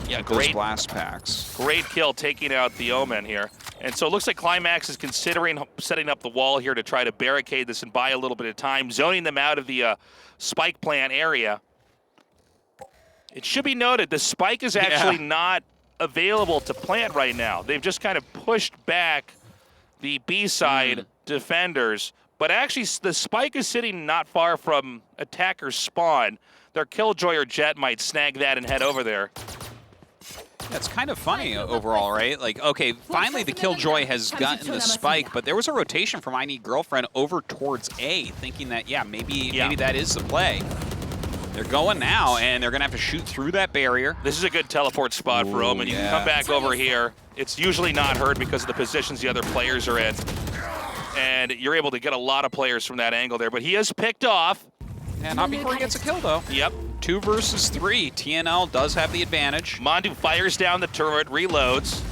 [SPEAKER 14] Yeah,
[SPEAKER 15] with
[SPEAKER 14] great
[SPEAKER 15] those blast packs.
[SPEAKER 14] Great kill taking out the Omen here. And so it looks like Climax is considering setting up the wall here to try to barricade this and buy a little bit of time, zoning them out of the spike plant area. It should be noted, the spike is actually not available to plant right now. They've just kind of pushed back the B-side defenders. But actually, the spike is sitting not far from attacker's spawn. Their Killjoy or Jet might snag that and head over there.
[SPEAKER 15] That's kind of funny overall, right? Like, okay, finally the Killjoy has gotten the spike, but there was a rotation from I Need Girlfriend over towards A, thinking that, maybe that is the play. They're going now, and they're going to have to shoot through that barrier.
[SPEAKER 14] This is a good teleport spot for Omen. You can come back over here. It's usually not heard because of the positions the other players are in. And you're able to get a lot of players from that angle there. But he is picked off.
[SPEAKER 15] And not before he gets a kill, though.
[SPEAKER 14] Yep.
[SPEAKER 15] 2 versus 3. TNL does have the advantage.
[SPEAKER 14] Mandu fires down the turret, reloads.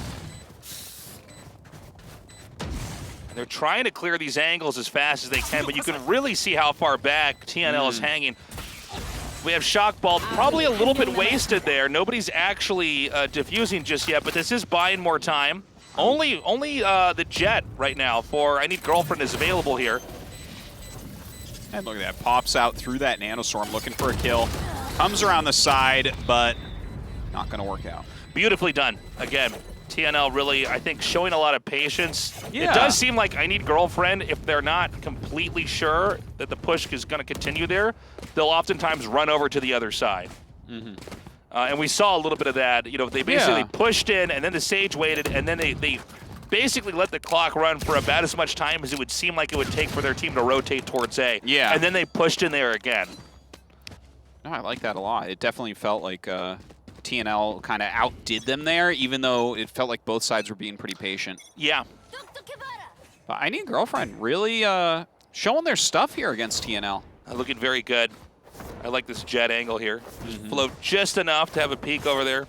[SPEAKER 14] And they're trying to clear these angles as fast as they can, but you can really see how far back TNL is hanging. We have Shockball, probably a little bit wasted there. Nobody's actually defusing just yet, but this is buying more time. Only the Jet right now for I Need Girlfriend is available here.
[SPEAKER 15] And look at that, pops out through that Nanostorm looking for a kill. Comes around the side, but not gonna work out.
[SPEAKER 14] Beautifully done. Again, TNL really, I think, showing a lot of patience.
[SPEAKER 15] Yeah.
[SPEAKER 14] It does seem like I Need Girlfriend, if they're not completely sure that the push is gonna continue there, they'll oftentimes run over to the other side. And we saw a little bit of that. You know, they basically pushed in, and then the Sage waited, and then they basically let the clock run for about as much time as it would seem like it would take for their team to rotate towards A.
[SPEAKER 15] Yeah.
[SPEAKER 14] And then they pushed in there again.
[SPEAKER 15] No, I like that a lot. It definitely felt like TNL kind of outdid them there, even though it felt like both sides were being pretty patient.
[SPEAKER 14] Yeah.
[SPEAKER 15] But I Need Girlfriend really showing their stuff here against TNL.
[SPEAKER 14] Looking very good. I like this Jet angle here. Just float just enough to have a peek over there.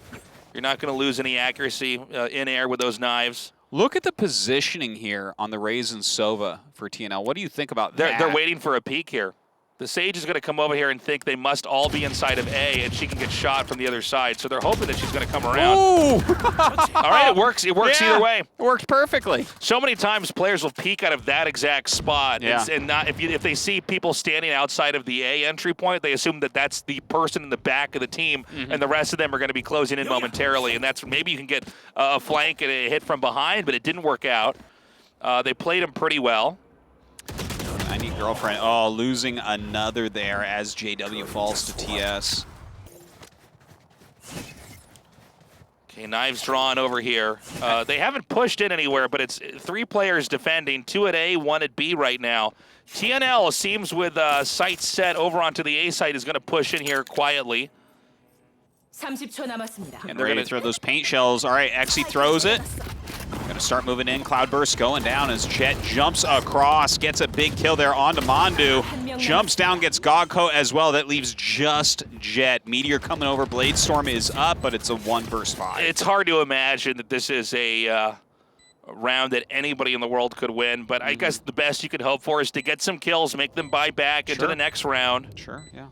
[SPEAKER 14] You're not going to lose any accuracy in air with those knives.
[SPEAKER 15] Look at the positioning here on the Raze and Sova for TNL. What do you think about that?
[SPEAKER 14] They're waiting for a peek here. The Sage is going to come over here and think they must all be inside of A, and she can get shot from the other side. So they're hoping that she's going to come around.
[SPEAKER 15] Ooh!
[SPEAKER 14] All right, it works. It works either way.
[SPEAKER 15] It worked perfectly.
[SPEAKER 14] So many times players will peek out of that exact spot,
[SPEAKER 15] Yeah.
[SPEAKER 14] and not if they see people standing outside of the A entry point, they assume that that's the person in the back of the team, and the rest of them are going to be closing in momentarily. And that's maybe you can get a flank and a hit from behind, but it didn't work out. They played him pretty well.
[SPEAKER 15] I Need Girlfriend. Oh, losing another there as JW falls to TS.
[SPEAKER 14] Okay, knives drawn over here. They haven't pushed in anywhere, but it's 3 players defending, 2 at A, 1 at B right now. TNL seems with sights set over onto the A site is going to push in here quietly.
[SPEAKER 3] 30초 남았습니다.
[SPEAKER 15] And they're going to throw those paint shells. All right, Exy throws it. Going to start moving in. Cloudburst going down as Jet jumps across, gets a big kill there onto Mandu. Jumps down, gets Gogco as well. That leaves just Jet. Meteor coming over. Bladestorm is up, but it's a 1 versus 5.
[SPEAKER 14] It's hard to imagine that this is a round that anybody in the world could win, but I guess the best you could hope for is to get some kills, make them buy back into the next round.
[SPEAKER 15] Sure, yeah.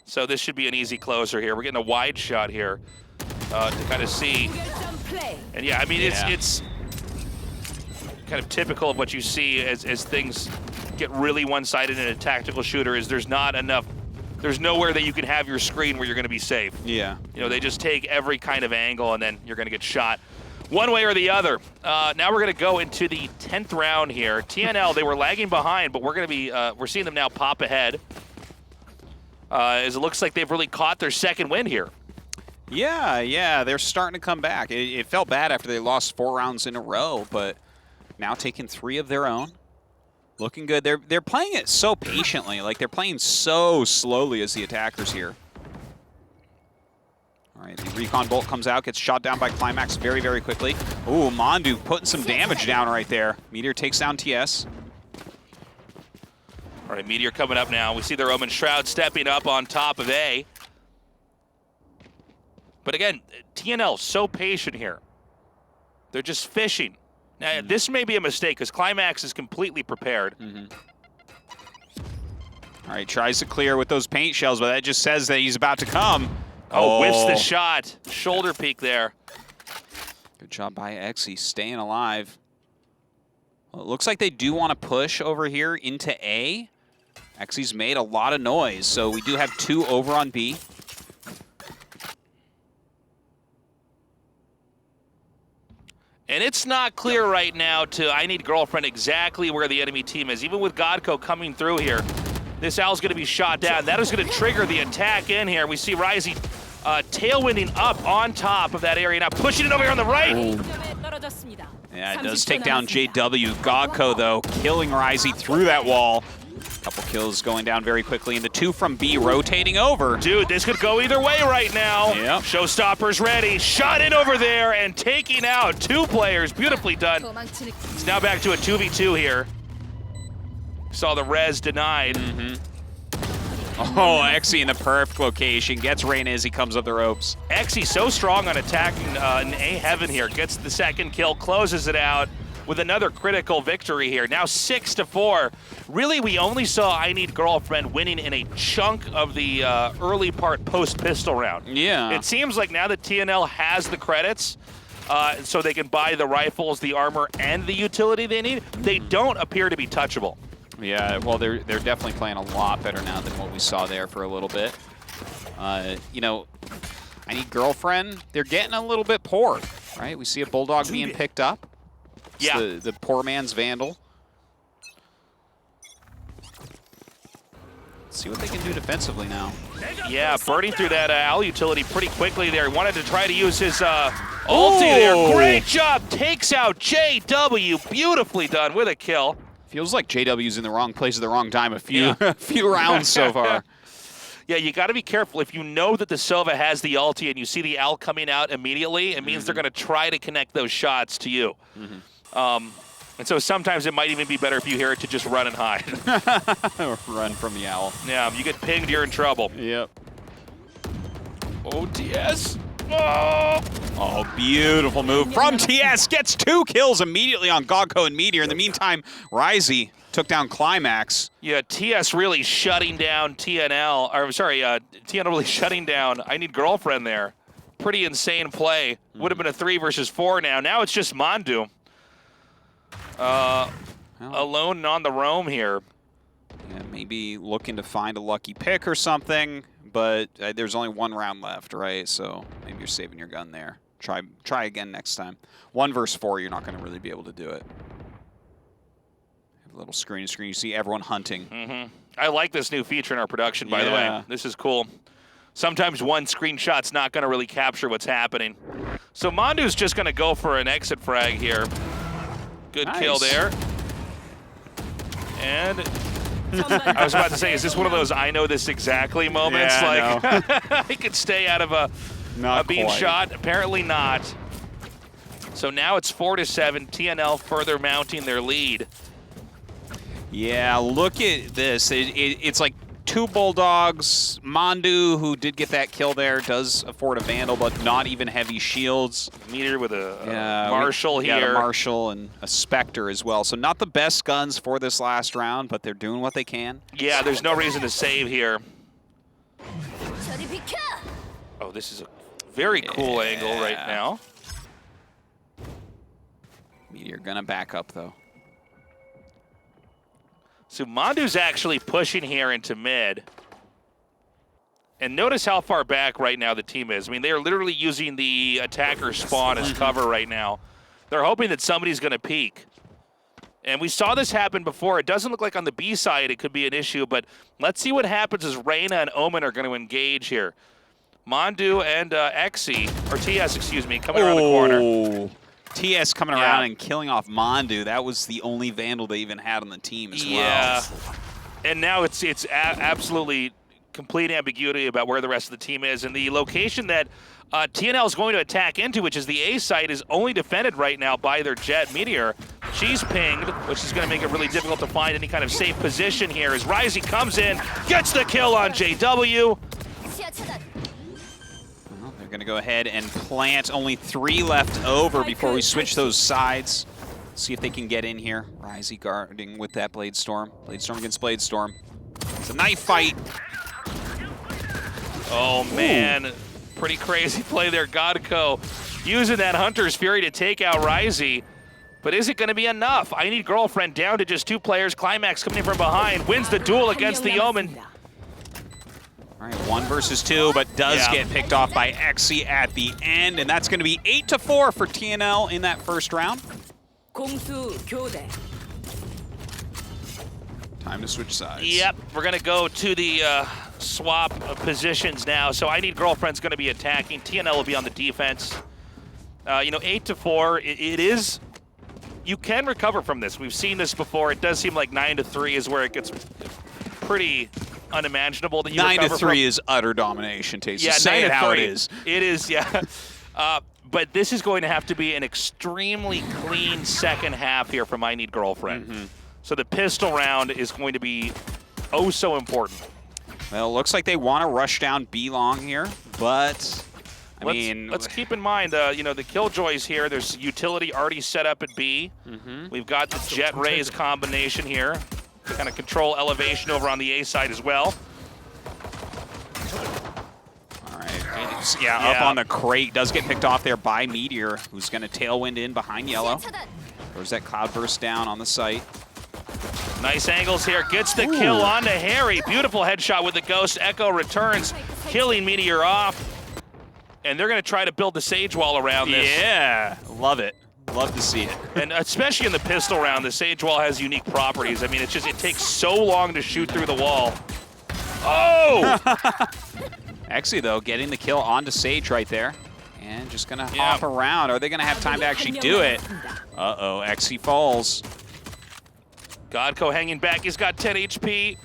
[SPEAKER 14] So this should be an easy closer here. We're getting a wide shot here to kind of see. And yeah, I mean, it's kind of typical of what you see as things get really one-sided in a tactical shooter is there's not enough, there's nowhere that you can have your screen where you're going to be safe.
[SPEAKER 15] Yeah.
[SPEAKER 14] You know, they just take every kind of angle and then you're going to get shot one way or the other. Now we're going to go into the 10th round here. TNL, they were lagging behind, but we're going to be, we're seeing them now pop ahead. As it looks like they've really caught their second win here.
[SPEAKER 15] Yeah, they're starting to come back. It felt bad after they lost 4 rounds in a row, but now taking 3 of their own. Looking good. They're playing it so patiently. Like, they're playing so slowly as the attackers here. All right, the Recon Bolt comes out, gets shot down by Climax very, very quickly. Ooh, Mandu putting some damage down right there. Meteor takes down TS.
[SPEAKER 14] All right, Meteor coming up now. We see their Omen Shroud stepping up on top of A. But again, TNL so patient here. They're just fishing. Now, this may be a mistake because Climax is completely prepared.
[SPEAKER 15] All right, tries to clear with those paint shells, but that just says that he's about to come.
[SPEAKER 14] Oh, whiffs the shot. Shoulder peek there.
[SPEAKER 15] Good job by Exy, staying alive. Well, it looks like they do want to push over here into A. Exy's made a lot of noise, so we do have 2 over on B.
[SPEAKER 14] And it's not clear right now to I Need Girlfriend exactly where the enemy team is. Even with Godko coming through here, this Owl's going to be shot down. That is going to trigger the attack in here. We see Risey tailwinding up on top of that area. Now pushing it over here on the right.
[SPEAKER 15] Yeah, it does take down JW. Godko, though, killing Risey through that wall. Couple kills going down very quickly, and the 2 from B rotating over.
[SPEAKER 14] Dude, this could go either way right now.
[SPEAKER 15] Yep.
[SPEAKER 14] Showstopper's ready. Shot in over there and taking out 2 players. Beautifully done. It's now back to a 2v2 here. Saw the res denied.
[SPEAKER 15] Oh, Exy in the perfect location. Gets Reyna as he comes up the ropes.
[SPEAKER 14] Exy so strong on attacking in A heaven here. Gets the second kill, closes it out with another critical victory here. Now 6-4. Really, we only saw I Need Girlfriend winning in a chunk of the early part post-pistol round.
[SPEAKER 15] Yeah.
[SPEAKER 14] It seems like now that TNL has the credits, so they can buy the rifles, the armor, and the utility they need, they don't appear to be touchable.
[SPEAKER 15] Yeah, well, they're definitely playing a lot better now than what we saw there for a little bit. You know, I Need Girlfriend, they're getting a little bit poor, right? We see a Bulldog being picked up. It's
[SPEAKER 14] yeah.
[SPEAKER 15] The poor man's Vandal. Let's see what they can do defensively now.
[SPEAKER 14] Yeah, burning through that Owl utility pretty quickly there. He wanted to try to use his ulti there. Great job. Takes out JW. Beautifully done with a kill.
[SPEAKER 15] Feels like JW's in the wrong place at the wrong time a few rounds so far.
[SPEAKER 14] Yeah, you got to be careful. If you know that the Sova has the ulti and you see the Owl coming out immediately, it means they're going to try to connect those shots to you. And so sometimes it might even be better if you hear it to just run and hide.
[SPEAKER 15] Run from the Owl.
[SPEAKER 14] Yeah, if you get pinged, you're in trouble.
[SPEAKER 15] Yep.
[SPEAKER 14] Oh, TS. Oh,
[SPEAKER 15] beautiful move from TS. Gets 2 kills immediately on Godko and Meteor. In the meantime, Risey took down Climax.
[SPEAKER 14] Yeah, TS really shutting down TNL. Or sorry, TNL really shutting down I Need Girlfriend there. Pretty insane play. Would have been a 3 versus 4 now. Now it's just Mandu. Alone and on the roam here.
[SPEAKER 15] Yeah, maybe looking to find a lucky pick or something, but there's only 1 round left, right? So maybe you're saving your gun there. Try again next time. 1 versus 4, you're not going to really be able to do it. Have a little screen to screen. You see everyone hunting.
[SPEAKER 14] I like this new feature in our production, by the way. This is cool. Sometimes one screenshot's not going to really capture what's happening. So Mandu's just going to go for an exit frag here. Good kill there. And I was about to say, is this one of those I know this exactly moments?
[SPEAKER 15] Yeah,
[SPEAKER 14] like, I could stay out of a being shot. Apparently not. So now it's 4-7. TNL further mounting their lead.
[SPEAKER 15] Yeah, look at this. It's like 2 Bulldogs. Mandu, who did get that kill there, does afford a Vandal, but not even heavy shields.
[SPEAKER 14] Meteor with a Marshal here.
[SPEAKER 15] Yeah, a Marshal and a Spectre as well. So not the best guns for this last round, but they're doing what they can.
[SPEAKER 14] Yeah, there's no reason to save here. Oh, this is a very cool angle right now.
[SPEAKER 15] Meteor gonna back up, though.
[SPEAKER 14] So Mandu's actually pushing here into mid. And notice how far back right now the team is. I mean, they are literally using the attacker spawn as cover right now. They're hoping that somebody's going to peek. And we saw this happen before. It doesn't look like on the B side it could be an issue, but let's see what happens as Reyna and Omen are going to engage here. Mandu and Exy, or TS, excuse me, coming around the corner.
[SPEAKER 15] TS coming around and killing off Mandu. That was the only Vandal they even had on the team as well.
[SPEAKER 14] Yeah, and now it's absolutely complete ambiguity about where the rest of the team is. And the location that TNL is going to attack into, which is the A site, is only defended right now by their Jet Meteor. She's pinged, which is going to make it really difficult to find any kind of safe position here as Risey comes in, gets the kill on JW.
[SPEAKER 15] Well, they're going to go ahead and plant. Only 3 left over before we switch those sides. See if they can get in here. Risey guarding with that Blade Storm. Blade Storm against Blade Storm. It's a knife fight.
[SPEAKER 14] Oh, man. Pretty crazy play there. Godco using that Hunter's Fury to take out Risey. But is it going to be enough? I Need Girlfriend down to just 2 players. Climax coming in from behind. Wins the duel against the Omen.
[SPEAKER 15] All right, 1 versus 2, but does get picked off by Exy at the end. And that's going to be 8-4 for TNL in that first round. Time to switch sides.
[SPEAKER 14] Yep, we're going to go to the swap of positions now. So I Need Girlfriend's going to be attacking. TNL will be on the defense. 8-4, it is... You can recover from this. We've seen this before. It does seem like 9-3 is where it gets pretty unimaginable that you recover from.
[SPEAKER 15] 9-3 is utter domination, Taste.
[SPEAKER 14] Yeah,
[SPEAKER 15] say it how it is.
[SPEAKER 14] It is, yeah. But this is going to have to be an extremely clean second half here from I Need Girlfriend. So the pistol round is going to be oh so important.
[SPEAKER 15] Well, it looks like they want to rush down B long here, but...
[SPEAKER 14] Let's keep in mind, the Killjoys here. There's utility already set up at B. We've got the Jet Rays combination here to kind of control elevation over on the A side as well.
[SPEAKER 15] All right, up on the crate. Does get picked off there by Meteor, who's going to tailwind in behind Yellow. There's that Cloudburst down on the site.
[SPEAKER 14] Nice angles here. Gets the kill onto Harry. Beautiful headshot with the Ghost. Echo returns, killing Meteor off. And they're going to try to build the Sage Wall around this.
[SPEAKER 15] Yeah, love it. Love to see it.
[SPEAKER 14] And especially in the pistol round, the Sage Wall has unique properties. I mean, it takes so long to shoot through the wall. Oh!
[SPEAKER 15] Actually, though, getting the kill onto Sage right there. And just going to hop around. Are they going to have time to actually do it? Uh-oh, Exy falls.
[SPEAKER 14] Godco hanging back. He's got 10 HP.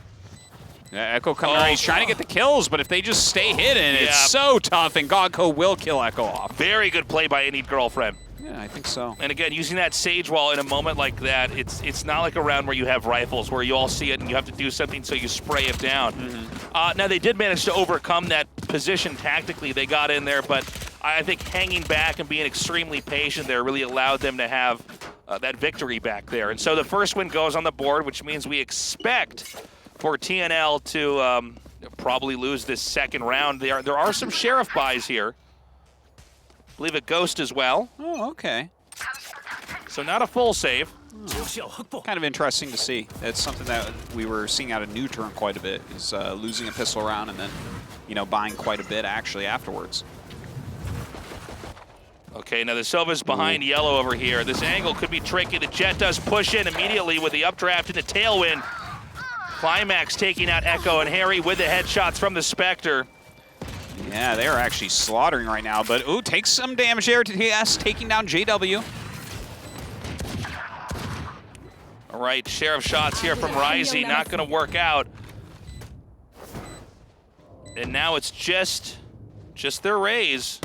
[SPEAKER 15] Yeah, Echo coming around. He's trying to get the kills, but if they just stay hidden, it's so tough, and Godco will kill Echo off.
[SPEAKER 14] Very good play by I Need Girlfriend.
[SPEAKER 15] Yeah, I think so.
[SPEAKER 14] And again, using that Sage Wall in a moment like that, it's not like a round where you have rifles, where you all see it and you have to do something so you spray it down. Now, they did manage to overcome that position tactically. They got in there, but I think hanging back and being extremely patient there really allowed them to have that victory back there. And so the first win goes on the board, which means we expect for TNL to probably lose this second round. There are some Sheriff buys here. I believe a Ghost as well.
[SPEAKER 15] Oh, okay.
[SPEAKER 14] So not a full save.
[SPEAKER 15] Kind of interesting to see. That's something that we were seeing out of New Turn quite a bit, is losing a pistol round and then, buying quite a bit actually afterwards.
[SPEAKER 14] Okay, now the Silva's behind Yellow over here. This angle could be tricky. The Jet does push in immediately with the updraft and the tailwind. Climax taking out Echo and Harry with the headshots from the Spectre.
[SPEAKER 15] Yeah, they are actually slaughtering right now, but takes some damage there to TS, taking down JW.
[SPEAKER 14] All right, Sheriff shots here from Risey, not going to work out. And now it's just their Rays.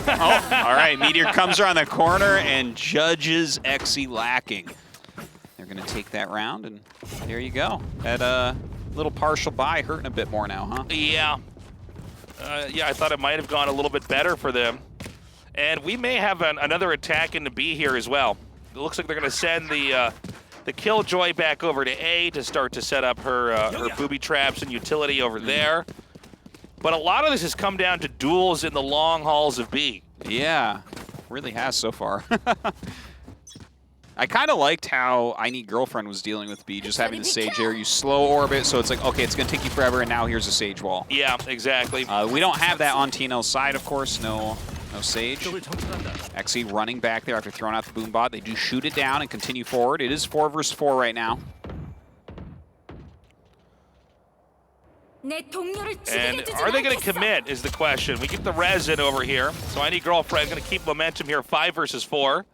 [SPEAKER 15] All right, Meteor comes around the corner and judges Exy lacking. They're going to take that round, and there you go. That little partial buy hurting a bit more now, huh?
[SPEAKER 14] Yeah. I thought it might have gone a little bit better for them. And we may have another attack into B here as well. It looks like they're going to send the Killjoy back over to A to start to set up her booby traps and utility over there. But a lot of this has come down to duels in the long halls of B.
[SPEAKER 15] Yeah, really has so far. I kind of liked how I Need Girlfriend was dealing with B, just having the Sage there. You slow orbit, so it's like, okay, it's going to take you forever, and now here's a Sage Wall.
[SPEAKER 14] Yeah, exactly.
[SPEAKER 15] We don't have that on TNL's side, of course. No Sage. Exy running back there after throwing out the boom bot. They do shoot it down and continue forward. It is 4 versus 4 right now.
[SPEAKER 14] And are they going to commit is the question. We get the res in over here. So I Need Girlfriend going to keep momentum here, 5 versus 4.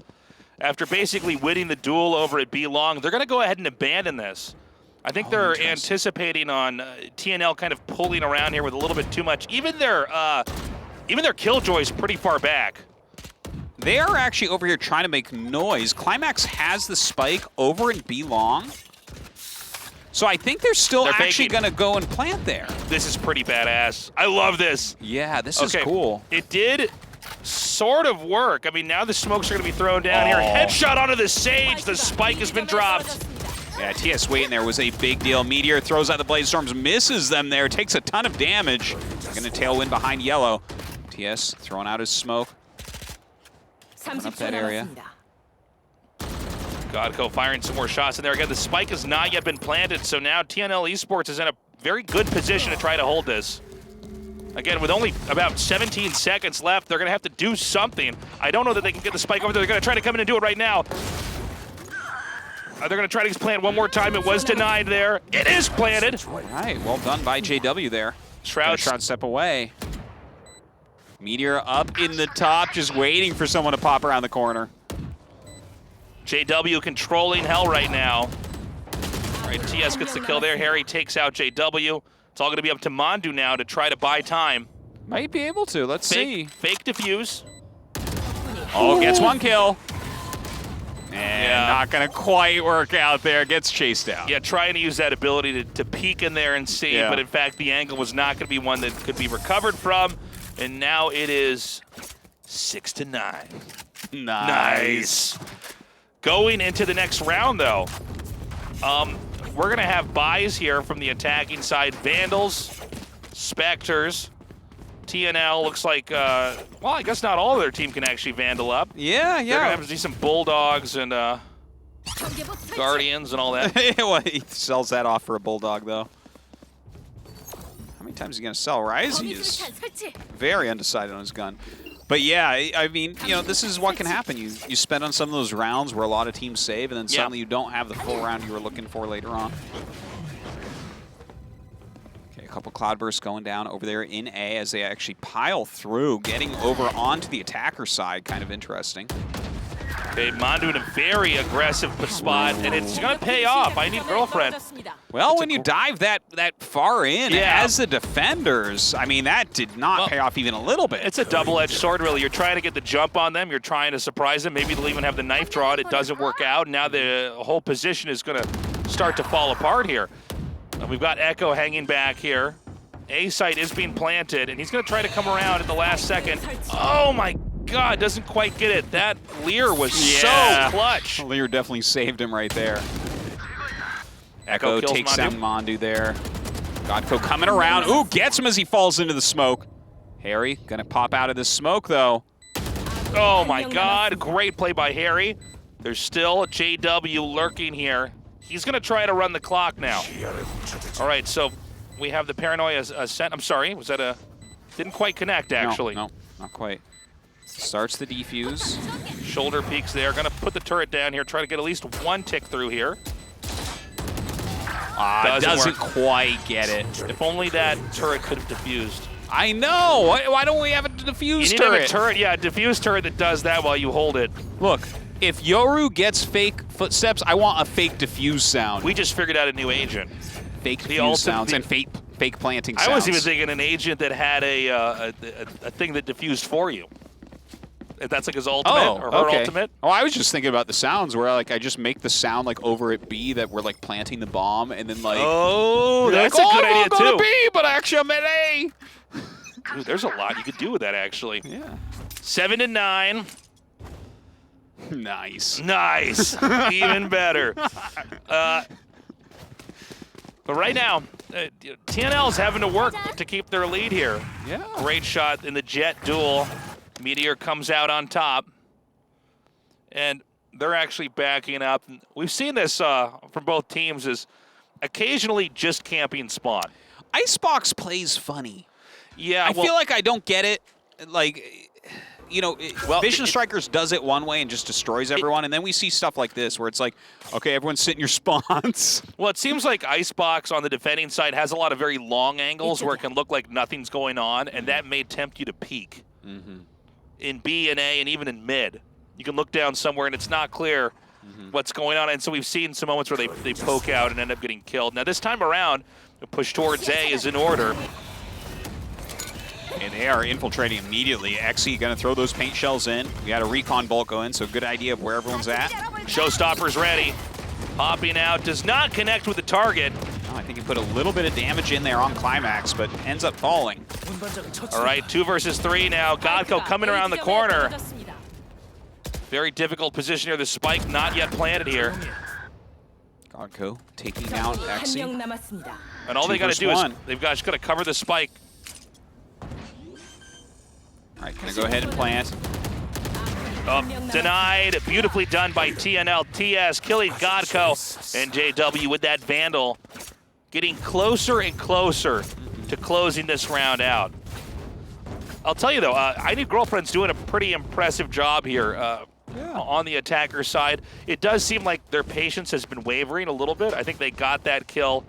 [SPEAKER 14] After basically winning the duel over at B long, they're going to go ahead and abandon this. I think they're anticipating on TNL kind of pulling around here with a little bit too much. Even their Killjoy's pretty far back.
[SPEAKER 15] They are actually over here trying to make noise. Climax has the spike over in B long. So I think they're still actually going to go and plant there.
[SPEAKER 14] This is pretty badass. I love this.
[SPEAKER 15] Yeah, this is cool.
[SPEAKER 14] It did sort of work. I mean, now the smokes are going to be thrown down here. Headshot onto the Sage. The spike has been dropped.
[SPEAKER 15] Yeah, TS waiting there was a big deal. Meteor throws out the Blaze Storms, misses them there, takes a ton of damage. Going to tailwind behind Yellow. TS throwing out his smoke. Coming up that area.
[SPEAKER 14] Godco firing some more shots in there. Again, the spike has not yet been planted, so now TNL Esports is in a very good position to try to hold this. Again, with only about 17 seconds left, they're going to have to do something. I don't know that they can get the spike over there. They're going to try to come in and do it right now. They're going to try to plant one more time. It was denied there. It is planted.
[SPEAKER 15] All right, well done by JW there. Shroud step away. Meteor up in the top, just waiting for someone to pop around the corner.
[SPEAKER 14] JW controlling hell right now. All right, TS gets the kill there. Harry takes out JW. It's all going to be up to Mandu now to try to buy time.
[SPEAKER 15] Might be able to. Let's see.
[SPEAKER 14] Fake defuse.
[SPEAKER 15] Oh, gets one kill. And not going to quite work out there. Gets chased out.
[SPEAKER 14] Yeah, trying to use that ability to peek in there and see, but in fact, the angle was not going to be one that could be recovered from. And now it is 6-9. Nice. Going into the next round, though, we're going to have buys here from the attacking side. Vandals, Spectres, TNL looks like, well, I guess not all of their team can actually Vandal up.
[SPEAKER 15] Yeah.
[SPEAKER 14] They're going to have to see some Bulldogs and Guardians and all that.
[SPEAKER 15] Well, he sells that off for a Bulldog, though. How many times is he going to sell? Risey is very undecided on his gun. But yeah, I mean, you know, this is what can happen. You spend on some of those rounds where a lot of teams save, and then suddenly you don't have the full round you were looking for later on. Okay, a couple Cloudbursts going down over there in A as they actually pile through, getting over onto the attacker side. Kind of interesting.
[SPEAKER 14] Okay, Mandu in a very aggressive spot, and it's going to pay off. I need girlfriend.
[SPEAKER 15] Well, when you dive that far in as the defenders, I mean, that did not pay off even a little bit.
[SPEAKER 14] It's a double-edged sword, really. You're trying to get the jump on them. You're trying to surprise them. Maybe they'll even have the knife draw. It doesn't work out. Now the whole position is going to start to fall apart here. We've got Echo hanging back here. A site is being planted, and he's going to try to come around at the last second. Oh, my God, doesn't quite get it. That Lear was so clutch.
[SPEAKER 15] Lear definitely saved him right there. Echo takes down Mandu there. Godco coming around. Ooh, gets him as he falls into the smoke. Harry gonna pop out of the smoke, though.
[SPEAKER 14] Oh, my God. Great play by Harry. There's still JW lurking here. He's going to try to run the clock now. All right, so we have the Paranoia ascent. I'm sorry, was that a... Didn't quite connect, actually.
[SPEAKER 15] No, not quite. Starts the defuse.
[SPEAKER 14] Shoulder peeks there. Going to put the turret down here. Try to get at least one tick through here.
[SPEAKER 15] Doesn't quite get it.
[SPEAKER 14] If only that turret could have diffused.
[SPEAKER 15] I know. Why don't we have a diffuse
[SPEAKER 14] turret? You need to have a turret, yeah, a diffuse turret that does that while you hold it.
[SPEAKER 15] Look, if Yoru gets fake footsteps, I want a fake diffuse sound.
[SPEAKER 14] We just figured out a new agent.
[SPEAKER 15] Fake diffuse sounds and fake planting sounds.
[SPEAKER 14] I was even thinking an agent that had a thing that diffused for you. If that's like his ultimate or her ultimate.
[SPEAKER 15] Oh, I was just thinking about the sounds where like I just make the sound like over at B that we're like planting the bomb, and then like
[SPEAKER 14] that's a good idea too.
[SPEAKER 15] B, but actually I'm at A.
[SPEAKER 14] Dude, there's a lot you could do with that actually.
[SPEAKER 15] Yeah.
[SPEAKER 14] 7-9.
[SPEAKER 15] Nice.
[SPEAKER 14] Even better. But right now, TNL's having to work to keep their lead here.
[SPEAKER 15] Yeah.
[SPEAKER 14] Great shot in the jet duel. Meteor comes out on top. And they're actually backing up. We've seen this from both teams is occasionally just camping spawn.
[SPEAKER 15] Icebox plays funny.
[SPEAKER 14] Yeah,
[SPEAKER 15] I feel like I don't get it. Like, you know, Vision Strikers does it one way and just destroys everyone, and then we see stuff like this where it's like, okay, everyone sit in your spawns.
[SPEAKER 14] Well, it seems like Icebox on the defending side has a lot of very long angles where it can look like nothing's going on, and that may tempt you to peek. In B and A and even in mid. You can look down somewhere and it's not clear what's going on, and so we've seen some moments where they poke out and end up getting killed. Now this time around, the push towards A is in order.
[SPEAKER 15] And they are infiltrating immediately. Xe going to throw those paint shells in. We got a recon bolt go in, so good idea of where everyone's at.
[SPEAKER 14] Showstopper's ready. Popping out, does not connect with the target.
[SPEAKER 15] Oh, I think think he put a little bit of damage in there on Climax, but ends up falling.
[SPEAKER 14] All right, 2 versus 3 now. Godko coming around the corner. Very difficult position here. The spike not yet planted here.
[SPEAKER 15] Godko taking out Exy.
[SPEAKER 14] And all they got to do is they've just got to cover the spike.
[SPEAKER 15] All right, gonna go ahead and plant.
[SPEAKER 14] Denied. Beautifully done by TNL. TS killing Godko and JW with that Vandal. Getting closer and closer to closing this round out. I'll tell you though, I Need Girlfriend's doing a pretty impressive job here on the attacker side. It does seem like their patience has been wavering a little bit. I think they got that kill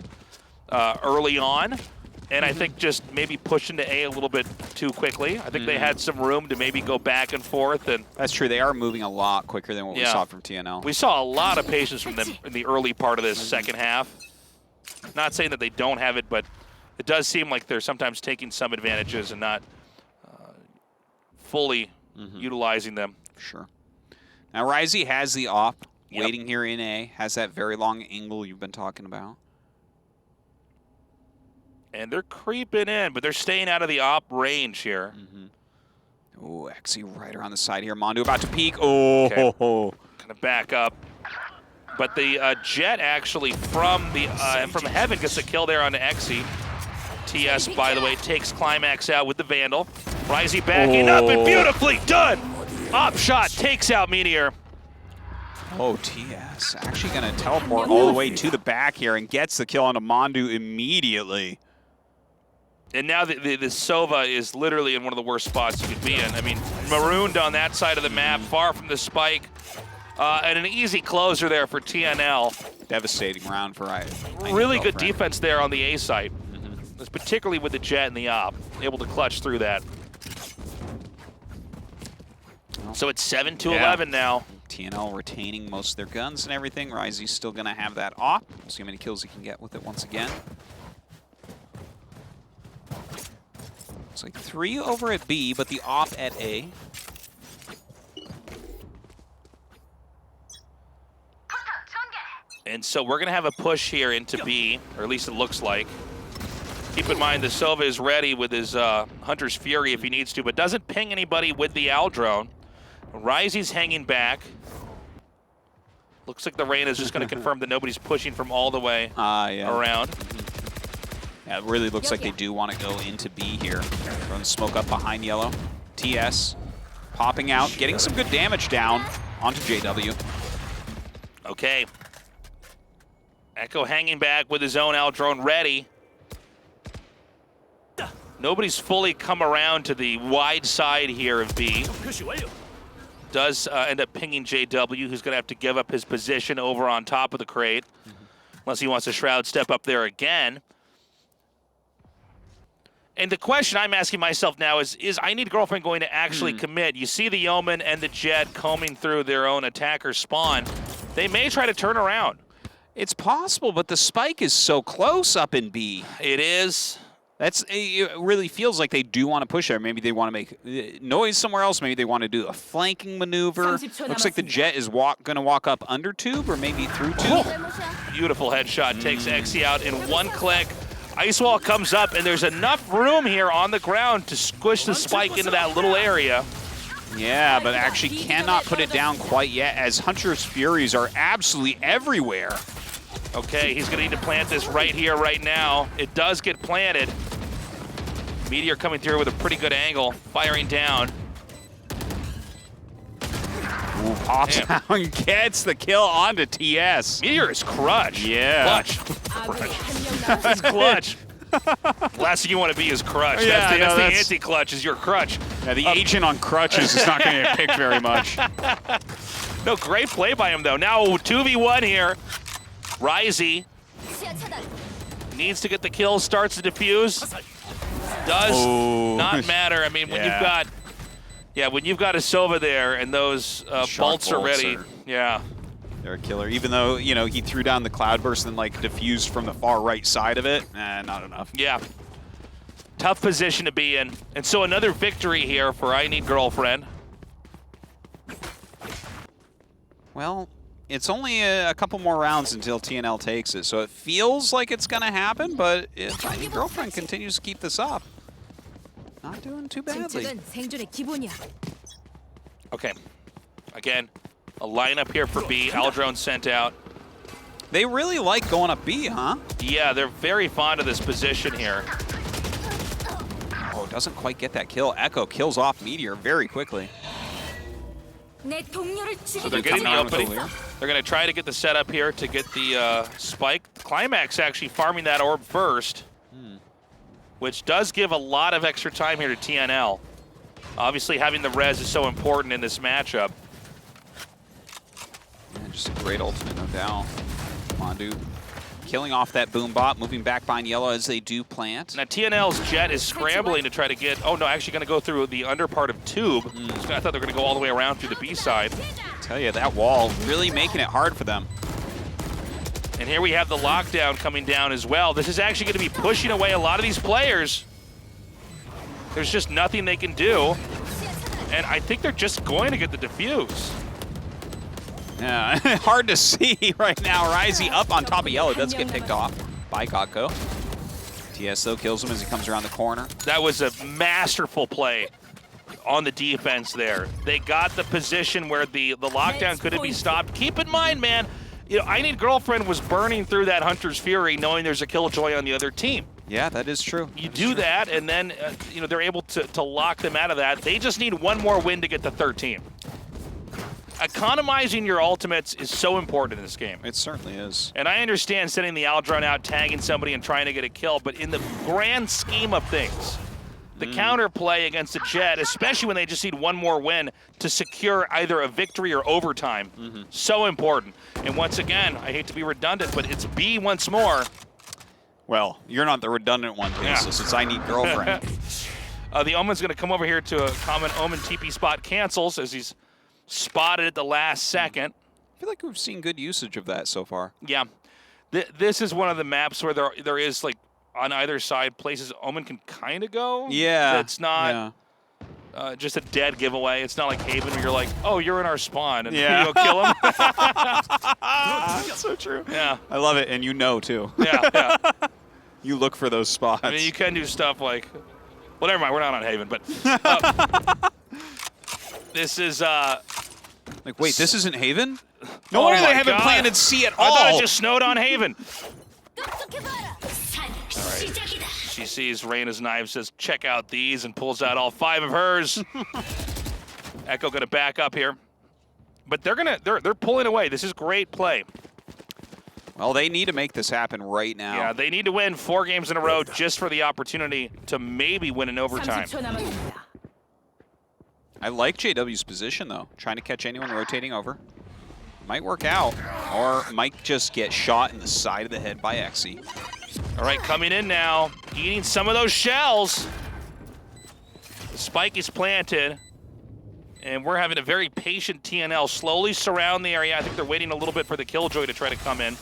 [SPEAKER 14] early on. And I think just maybe pushed into A a little bit too quickly. I think they had some room to maybe go back and forth. And
[SPEAKER 15] that's true. They are moving a lot quicker than what we saw from TNL.
[SPEAKER 14] We saw a lot of patience from them in the early part of this second half. Not saying that they don't have it, but it does seem like they're sometimes taking some advantages and not fully utilizing them.
[SPEAKER 15] Sure. Now, Ryzie has the op waiting here in A, has that very long angle you've been talking about.
[SPEAKER 14] And they're creeping in, but they're staying out of the op range here.
[SPEAKER 15] Oh, Exy right around the side here. Mondu about to peek. Oh,
[SPEAKER 14] okay. Gonna back up. But the Jet actually from Heaven gets a kill there on Exy. TS, by the way, takes Climax out with the Vandal. Ryzie backing up and beautifully done. Op shot takes out Meteor.
[SPEAKER 15] Oh, TS actually gonna teleport all the way to the back here and gets the kill on Mondu immediately.
[SPEAKER 14] And now the Sova is literally in one of the worst spots you could be in. I mean, marooned on that side of the map, far from the spike. And an easy closer there for TNL.
[SPEAKER 15] Devastating round for I
[SPEAKER 14] Really good defense there on the A side. Particularly with the Jet and the op. Able to clutch through that. So it's 7-11 now.
[SPEAKER 15] TNL retaining most of their guns and everything. Ryzie's still going to have that op. We'll see how many kills he can get with it once again. It's like 3 over at B, but the op at A.
[SPEAKER 14] And so we're going to have a push here into B, or at least it looks like. Keep in mind the Sova is ready with his Hunter's Fury if he needs to, but doesn't ping anybody with the Owl drone. Ryzie's hanging back. Looks like the rain is just going to confirm that nobody's pushing from all the way around.
[SPEAKER 15] Yeah, it really looks like they do want to go into B here. Throwing the smoke up behind Yellow. TS popping out, getting some good damage down onto JW.
[SPEAKER 14] Okay. Echo hanging back with his own Owl drone ready. Nobody's fully come around to the wide side here of B. Does end up pinging JW, who's going to have to give up his position over on top of the crate. Unless he wants to Shroud step up there again. And the question I'm asking myself now is I Need Girlfriend going to actually commit? You see the Yeoman and the Jet combing through their own attacker spawn. They may try to turn around.
[SPEAKER 15] It's possible, but the spike is so close up in B.
[SPEAKER 14] It is.
[SPEAKER 15] It really feels like they do want to push there. Maybe they want to make noise somewhere else. Maybe they want to do a flanking maneuver. Looks like the Jet is going to walk up under tube or maybe through tube.
[SPEAKER 14] Beautiful headshot. Takes Exy out in one click. Ice Wall comes up, and there's enough room here on the ground to squish the spike into that little area.
[SPEAKER 15] Yeah, but actually cannot put it down quite yet as Hunter's Furies are absolutely everywhere.
[SPEAKER 14] Okay, he's going to need to plant this right here, right now. It does get planted. Meteor coming through with a pretty good angle, firing down.
[SPEAKER 15] Ooh, pops out and gets the kill onto TS.
[SPEAKER 14] Meteor is crutch.
[SPEAKER 15] Yeah.
[SPEAKER 14] Clutch. That's clutch. Last thing you want to be is crutch.
[SPEAKER 15] Yeah,
[SPEAKER 14] that's the anti-clutch is your crutch.
[SPEAKER 15] Yeah, the agent on crutches is not going to get picked very much.
[SPEAKER 14] No, great play by him, though. Now 2v1 here. Ryzie needs to get the kill, starts to defuse. Does not matter. I mean, when you've got a Sova there and those bolts are ready,
[SPEAKER 15] they're a killer. Even though, you know, he threw down the Cloudburst and like diffused from the far right side of it, not enough.
[SPEAKER 14] Yeah. Tough position to be in. And so another victory here for I Need Girlfriend.
[SPEAKER 15] Well, it's only a couple more rounds until TNL takes it, so it feels like it's going to happen, but if I Need Girlfriend continues to keep this up, not doing too badly.
[SPEAKER 3] 침착은 생존의 기본이야.
[SPEAKER 14] Okay. Again, a lineup here for B. Aldrone sent out.
[SPEAKER 15] They really like going up B, huh?
[SPEAKER 14] Yeah, they're very fond of this position here.
[SPEAKER 15] Oh, doesn't quite get that kill. Echo kills off Meteor very quickly.
[SPEAKER 14] So they're getting the opening. They're going to try to get the setup here to get the spike. Climax actually farming that orb first, which does give a lot of extra time here to TNL. Obviously, having the res is so important in this matchup.
[SPEAKER 15] Yeah, just a great ultimate, no doubt. Mondu killing off that boom bot, moving back behind yellow as they do plant.
[SPEAKER 14] Now TNL's Jet is scrambling to try to get, oh no, actually going to go through the under part of Tube. I thought they were going to go all the way around through the B side.
[SPEAKER 15] Tell you, that wall really making it hard for them.
[SPEAKER 14] And here we have the lockdown coming down as well. This is actually going to be pushing away a lot of these players. There's just nothing they can do. And I think they're just going to get the defuse.
[SPEAKER 15] Yeah, hard to see right now. Risey up on top of yellow, does get picked off by Gotko. TS though kills him as he comes around the corner.
[SPEAKER 14] That was a masterful play on the defense there. They got the position where the lockdown couldn't be stopped. Keep in mind, man, you know, I Need Girlfriend was burning through that Hunter's Fury knowing there's a Killjoy on the other team.
[SPEAKER 15] Yeah, that is true.
[SPEAKER 14] You do that, and then you know, they're able to lock them out of that. They just need one more win to get to 13. Economizing your ultimates is so important in this game.
[SPEAKER 15] It certainly is.
[SPEAKER 14] And I understand sending the Aldrone out, tagging somebody, and trying to get a kill, but in the grand scheme of things, the counterplay against the Jet, especially when they just need one more win to secure either a victory or overtime, so important. And once again, I hate to be redundant, but it's B once more.
[SPEAKER 15] Well, you're not the redundant one, since I Need Girlfriend.
[SPEAKER 14] The Omen's going to come over here to a common Omen TP spot cancels as he's spotted at the last second.
[SPEAKER 15] I feel like we've seen good usage of that so far.
[SPEAKER 14] Yeah. This is one of the maps where there is, like, on either side, places Omen can kind of go.
[SPEAKER 15] Yeah.
[SPEAKER 14] It's not just a dead giveaway. It's not like Haven where you're like, oh, you're in our spawn, and you go kill him.
[SPEAKER 15] That's so true.
[SPEAKER 14] Yeah.
[SPEAKER 15] I love it, and you know, too.
[SPEAKER 14] Yeah.
[SPEAKER 15] You look for those spots.
[SPEAKER 14] I mean, you can do stuff like, well, never mind, we're not on Haven, but this is
[SPEAKER 15] like, wait, this isn't Haven? No wonder they haven't planted C at all.
[SPEAKER 14] I thought it just snowed on Haven. All right. She sees Reyna's knife, says, check out these, and pulls out all 5 of hers. Echo gonna back up here. But they're pulling away. This is great play.
[SPEAKER 15] Well, they need to make this happen right now.
[SPEAKER 14] Yeah, they need to win 4 games in a row just for the opportunity to maybe win in overtime.
[SPEAKER 15] I like JW's position, though. Trying to catch anyone rotating over. Might work out, or might just get shot in the side of the head by Xe.
[SPEAKER 14] All right, coming in now, eating some of those shells. The spike is planted, and we're having a very patient TNL slowly surround the area. I think they're waiting a little bit for the Killjoy to try to come in.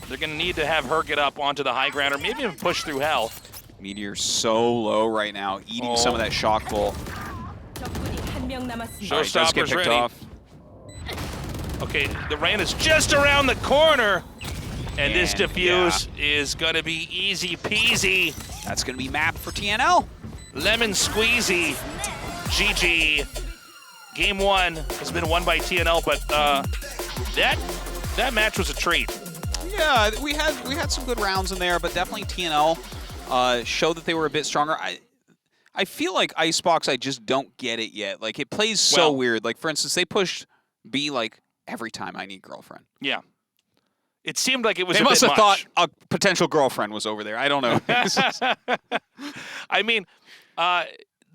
[SPEAKER 14] They're going to need to have her get up onto the high ground, or maybe even push through hell.
[SPEAKER 15] Meteor's so low right now, eating some of that shock bolt.
[SPEAKER 14] Showstopper's ready. Off. Okay, the rain is just around the corner, and this defuse is going to be easy peasy.
[SPEAKER 15] That's going to be MAP for TNL.
[SPEAKER 14] Lemon squeezy. GG. Game 1 has been won by TNL, but that match was a treat.
[SPEAKER 15] Yeah, we had some good rounds in there, but definitely TNL showed that they were a bit stronger. I feel like Icebox, I just don't get it yet. Like, it plays so weird. Like, for instance, they pushed B, like, every time I Need Girlfriend.
[SPEAKER 14] Yeah. It seemed like it was
[SPEAKER 15] They must have thought a potential girlfriend was over there. I don't know.
[SPEAKER 14] I mean,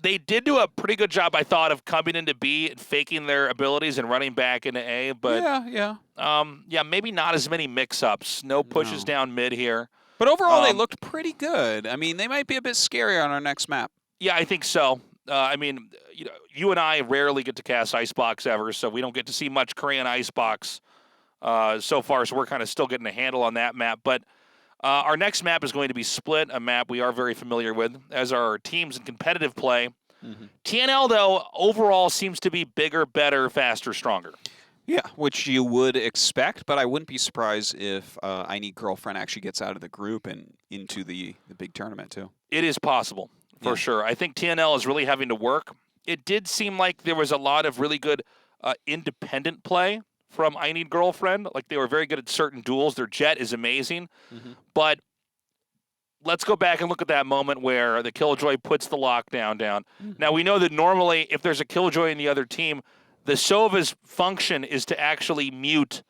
[SPEAKER 14] they did do a pretty good job, I thought, of coming into B and faking their abilities and running back into A. But yeah, maybe not as many mix-ups. No pushes down mid here.
[SPEAKER 15] But overall, they looked pretty good. I mean, they might be a bit scarier on our next map.
[SPEAKER 14] Yeah, I think so. I mean, you know, you and I rarely get to cast Icebox ever, so we don't get to see much Korean Icebox so far, so we're kind of still getting a handle on that map. But our next map is going to be Split, a map we are very familiar with, as are our teams in competitive play. TNL, though, overall seems to be bigger, better, faster, stronger.
[SPEAKER 15] Yeah, which you would expect, but I wouldn't be surprised if I Need Girlfriend actually gets out of the group and into the big tournament too.
[SPEAKER 14] It is possible, for sure. I think TNL is really having to work. It did seem like there was a lot of really good independent play from I Need Girlfriend. Like, they were very good at certain duels. Their jet is amazing. But let's go back and look at that moment where the Killjoy puts the lockdown down. Now, we know that normally if there's a Killjoy in the other team, the Sova's function is to actually mute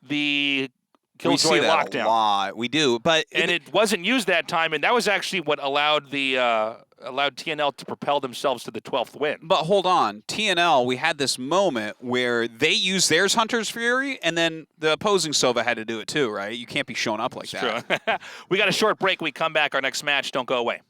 [SPEAKER 14] the Killjoy
[SPEAKER 15] we see that
[SPEAKER 14] lockdown.
[SPEAKER 15] A lot. We do, but
[SPEAKER 14] it wasn't used that time, and that was actually what allowed the allowed TNL to propel themselves to the 12th win.
[SPEAKER 15] But hold on, TNL, we had this moment where they used theirs Hunter's Fury, and then the opposing Sova had to do it too, right? You can't be showing up like that.
[SPEAKER 14] True. We got a short break. We come back. Our next match. Don't go away.